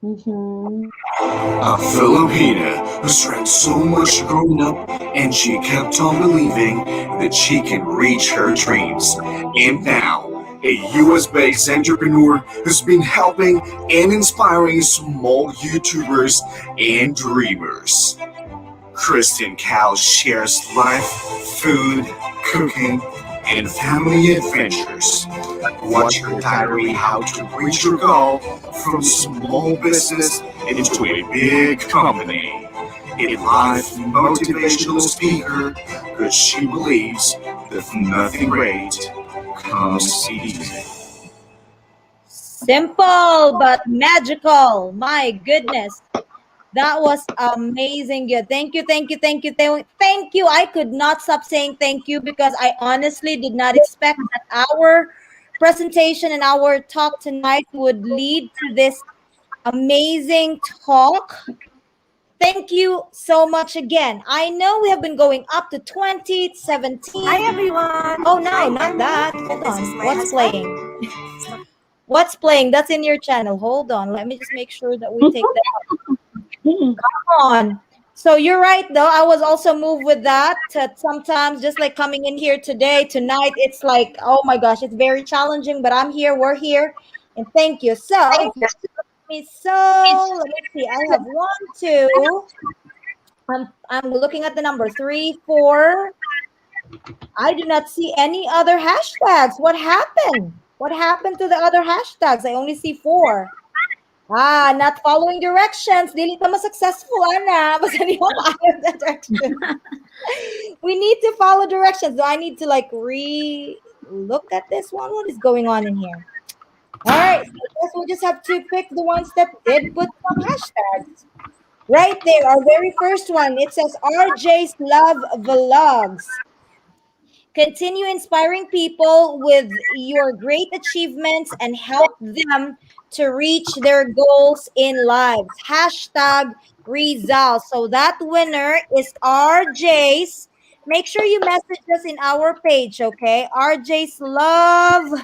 Mm-hmm. A Filipina who drank so much growing up and she kept on believing that she can reach her dreams. And now, a US based entrepreneur who's been helping and inspiring small YouTubers and dreamers. Christyn Cal shares life, food, cooking, and family adventures. Watch her diary how to reach your goal from small business into a big company. A life motivational speaker because she believes that nothing great comes easy. Simple but magical. My goodness. That was amazing. Yeah, thank you, thank you, thank you, thank you. I could not stop saying thank you because I honestly did not expect that our presentation and our talk tonight would lead to this amazing talk. Thank you so much again. I know we have been going up to 2017. Hi everyone! Oh no, I'm not Emily, that. and Hold this is on. my What's husband. playing? What's playing? That's in your channel. Hold on. Let me just make sure that we take that on. So you're right though. I was also moved with that. Sometimes just like coming in here today, tonight, it's like, oh my gosh, it's very challenging, but I'm here, we're here. And thank you. So let me see. I have one, two. I'm looking at the number 3, 4. I do not see any other hashtags. What happened? What happened to the other hashtags? I only see 4. Not following directions. Dili ka successful, Ana. Basta di mo maayon the directions. We need to follow directions. Do I need to like look at this one? What is going on in here? All right. So I guess we'll just have to pick the ones that did put some hashtags. Right there, our very first one. It says RJ's Love Vlogs. Continue inspiring people with your great achievements and help them to reach their goals in lives. Hashtag Rizal. So that winner is RJ's. Make sure you message us in our page, okay? RJ's Love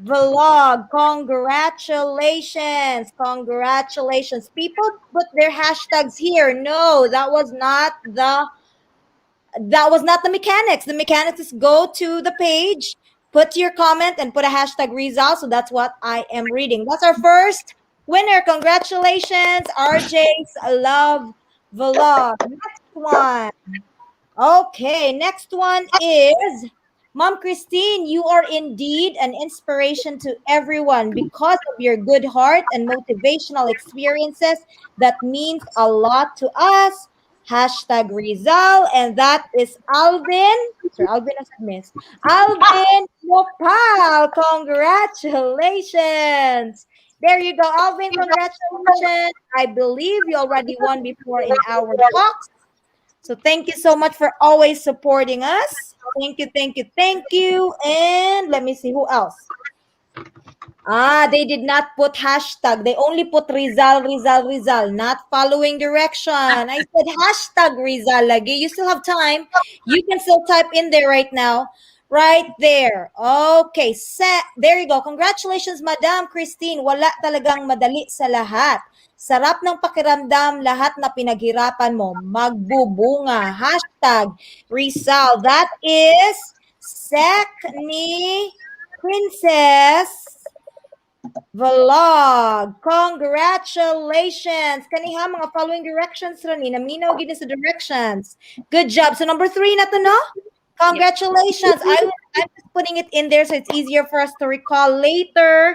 Vlog. Congratulations. Congratulations. People put their hashtags here. No, that was not the mechanics. The mechanics is go to the page, put your comment, and put a hashtag result. So that's what I am reading. That's our first winner. Congratulations, RJ's Love Vlog. Next one. Okay, next one is Mom Christine. You are indeed an inspiration to everyone because of your good heart and motivational experiences. That means a lot to us. Hashtag Rizal, and that is Alvin. Sir Alvin as miss. Alvin Mopal. Congratulations. There you go, Alvin. Congratulations. I believe you already won before in our talks. So thank you so much for always supporting us. Thank you, thank you, thank you. And let me see who else. They did not put hashtag. They only put Rizal, Rizal, Rizal, not following direction. I said hashtag Rizal lagi. You still have time. You can still type in there right now. Right there. Okay, set. There you go. Congratulations, Madam Christine. Wala talagang madali sa lahat. Sarap ng pakiramdam, lahat na pinaghirapan mo. Magbubunga. Hashtag Rizal. That is sec ni Princess Vlog. Congratulations. Kaniha mga following directions rani. Naminaw gid sa directions. Good job. So number 3 na to, no? Congratulations. I'm just putting it in there so it's easier for us to recall later.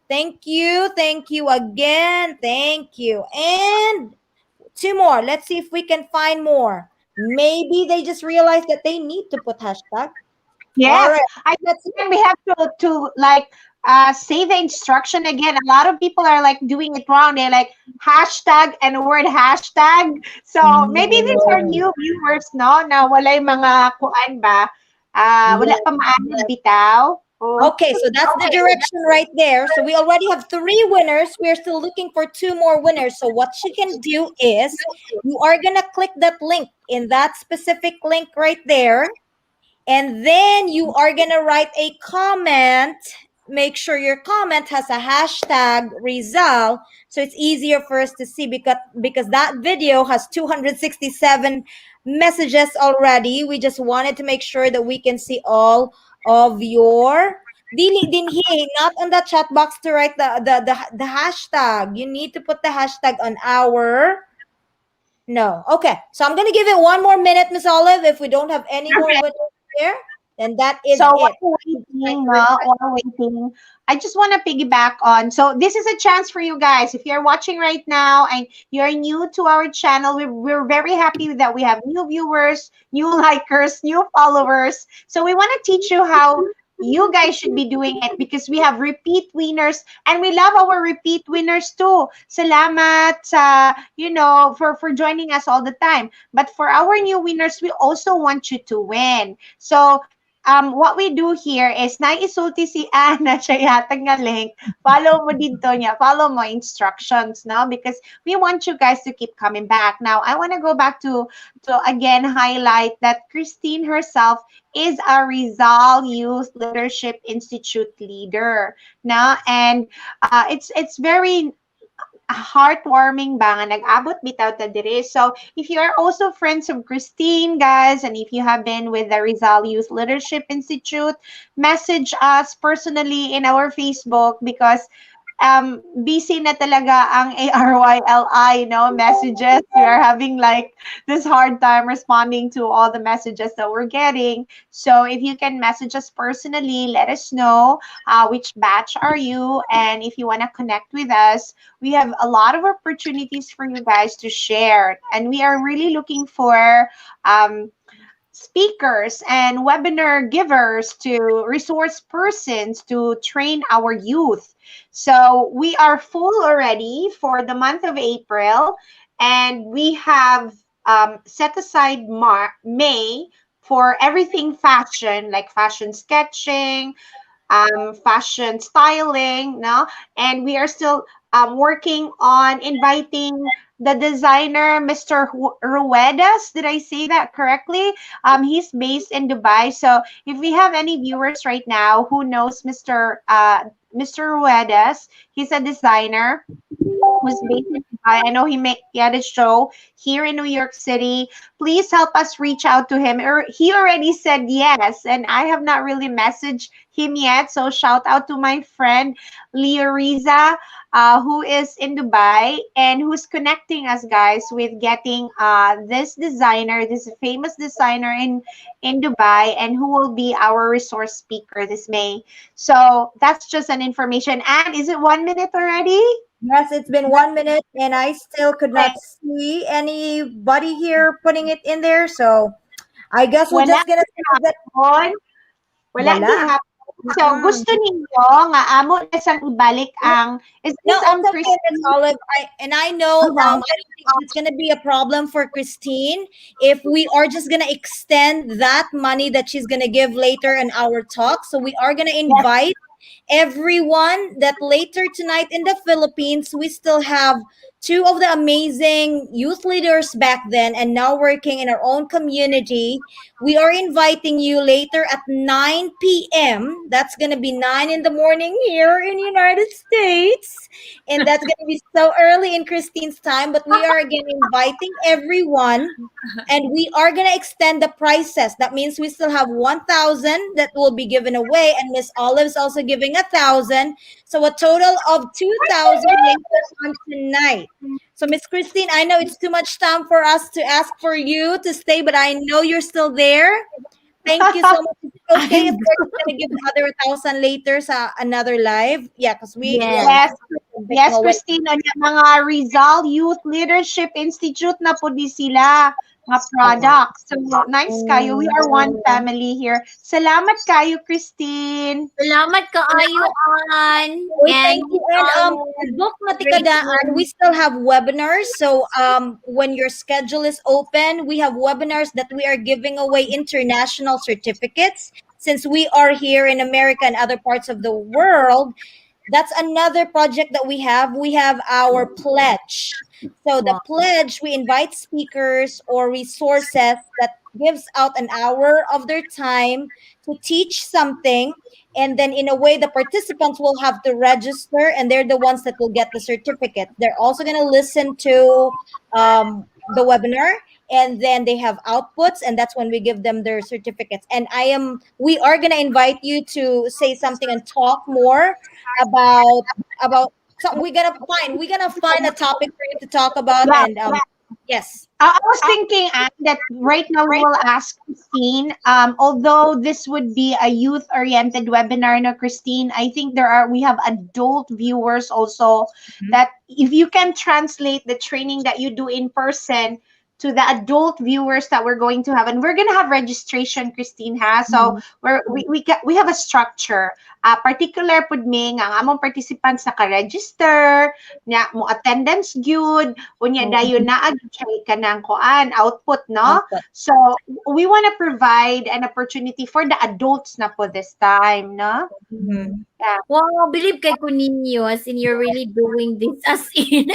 Thank you. Thank you again. Thank you. And 2 more. Let's see if we can find more. Maybe they just realized that they need to put hashtag. All Yes, right. I Let's think we have to like say the instruction again. A lot of people are like doing it wrong. They like hashtag and word hashtag. So maybe these are no. new viewers, no? Na walay mga kuan ba? Wala pa maanod Yes. bitaw. Oh. Okay, so that's the direction right there. So we already have 3 winners. We're still looking for 2 more winners. So what you can do is you are going to click that link in that specific link right there. And then you are going to write a comment. Make sure your comment has a hashtag Rizal so it's easier for us to see because that video has 267 messages already. We just wanted to make sure that we can see all of your dili din he not on the chat box to write the hashtag. You need to put the hashtag on our no. Okay. So I'm gonna give it 1 more minute, Miss Olive. If we don't have any more winners here, then that is So it. while waiting, while waiting, I just want to piggyback on. So this is a chance for you guys. If you're watching right now and you're new to our channel, we're very happy that we have new viewers, new likers, new followers. So we want to teach you how you guys should be doing it because we have repeat winners and we love our repeat winners too. Salamat for joining us all the time. But for our new winners, we also want you to win. So what we do here is naisulti si Ana siya yatag nga link. Follow mo dito niya. Follow mo instructions, no? Because we want you guys to keep coming back. Now, I want to go back to again highlight that Christine herself is a Rizal Youth Leadership Institute leader. No? And it's very heartwarming ba nga nag-abot bitaw ta dire. So if you are also friends of Christine, guys, and if you have been with the Rizal Youth Leadership Institute, message us personally in our Facebook because busy na talaga ang ARYLI, messages. We are having like this hard time responding to all the messages that we're getting. So if you can message us personally, let us know which batch are you, and if you want to connect with us, we have a lot of opportunities for you guys to share, and we are really looking for speakers and webinar givers to resource persons to train our youth. So we are full already for the month of April, and we have set aside May for everything fashion, like fashion sketching, fashion styling, no? And we are still working on inviting the designer, Mr. Ruedas. Did I say that correctly? He's based in Dubai. So if we have any viewers right now who knows Mr. Ruedas, he's a designer who's based in Dubai. I know he had a show here in New York City. Please help us reach out to him. He already said yes, and I have not really messaged him yet. So shout out to my friend Leah Riza, who is in Dubai and who's connecting us, guys, with getting this famous designer in Dubai, and who will be our resource speaker this May. So that's just an information. And is it 1 minute already? Yes, it's been 1 minute and I still could not see anybody here putting it in there. So I guess we're Wala just gonna say that gihapon. Wala wala. gihapon. So gusto ninyo nga amo na sang ibalik ang is No, this it's okay, Miss Christine? Olive. I know I Okay. don't think it's gonna be a problem for Christine if we are just gonna extend that money that she's gonna give later in our talk. So we are gonna Yes, invite everyone that later tonight in the Philippines, we still have two of the amazing youth leaders back then and now working in our own community. We are inviting you later at 9 p.m. That's going to be 9 in the morning here in the United States. And that's going to be so early in Christine's time. But we are again inviting everyone and we are going to extend the prices. That means we still have 1,000 that will be given away, and Miss Olive's also giving 1,000. So a total of 2,000 later on tonight. So Miss Christine, I know it's too much time for us to ask for you to stay, but I know you're still there. Thank you so much. Is it okay if I'm we're just gonna give the other 1,000 later sa another live? Yeah, because yeah, yes. yes, taking yes, away. Christine. Unya, mga Rizal Youth Leadership Institute na po di sila mga products. So, nice kayo. We are one Oh. family here. Salamat kayo, Christine. Salamat kaayo Ann. Uy, And thank you. And book great matikadaan, we still have webinars. So when your schedule is open, we have webinars that we are giving away international certificates. Since we are here in America and other parts of the world, that's another project that we have. We have our pledge. So the wow. pledge, we invite speakers or resources that gives out an hour of their time to teach something, and then in a way the participants will have to register and they're the ones that will get the certificate. They're also going to listen to the webinar, and then they have outputs, and that's when we give them their certificates. And we are going to invite you to say something and talk more about so we're gonna find a topic for you to talk about. Yeah. And yes. I was thinking that right now we will ask Christine. Although this would be a youth-oriented webinar, no, Christine, I think we have adult viewers also. Mhm. That if you can translate the training that you do in person to the adult viewers that we're going to have, and we're going to have registration, Christine has. So Mhm. we have a structure. Particular pud me nga ang among participants naka-register, nya mo attendance gyud, unya Oh, dayon na ag-check ka ng kuan output, no? output. So we want to provide an opportunity for the adults na po this time, no? Mhm. Yeah. Wow, believe kay ko ninyo as in you're really doing this as in.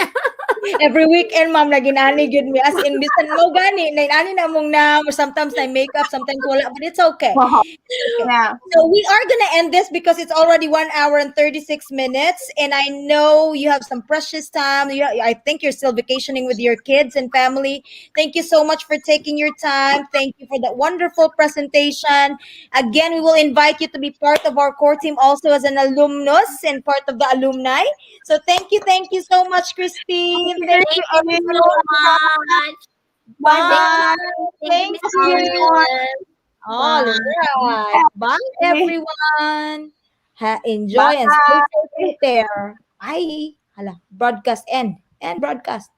Every weekend, ma'am, lagi nani gyud mi as in bisan mo gani na ani na mong na sometimes na makeup, sometimes wala, but it's okay. Wow. Okay. Yeah. So we are gonna end this because it's already 1 hour and 36 minutes, and I know you have some precious time. I think you're still vacationing with your kids and family. Thank you so much for taking your time. Thank you for that wonderful presentation. Again, we will invite you to be part of our core team also as an alumnus and part of the alumni. So thank you so much, Christine. Thank Thank you, you so everyone. much. Bye Thank you, Bye. thank you, Thank Miss you. Olive. all Bye. right. Bye, everyone. Enjoy and stay Bye. safe out there. Bye. Hala, broadcast end. End broadcast.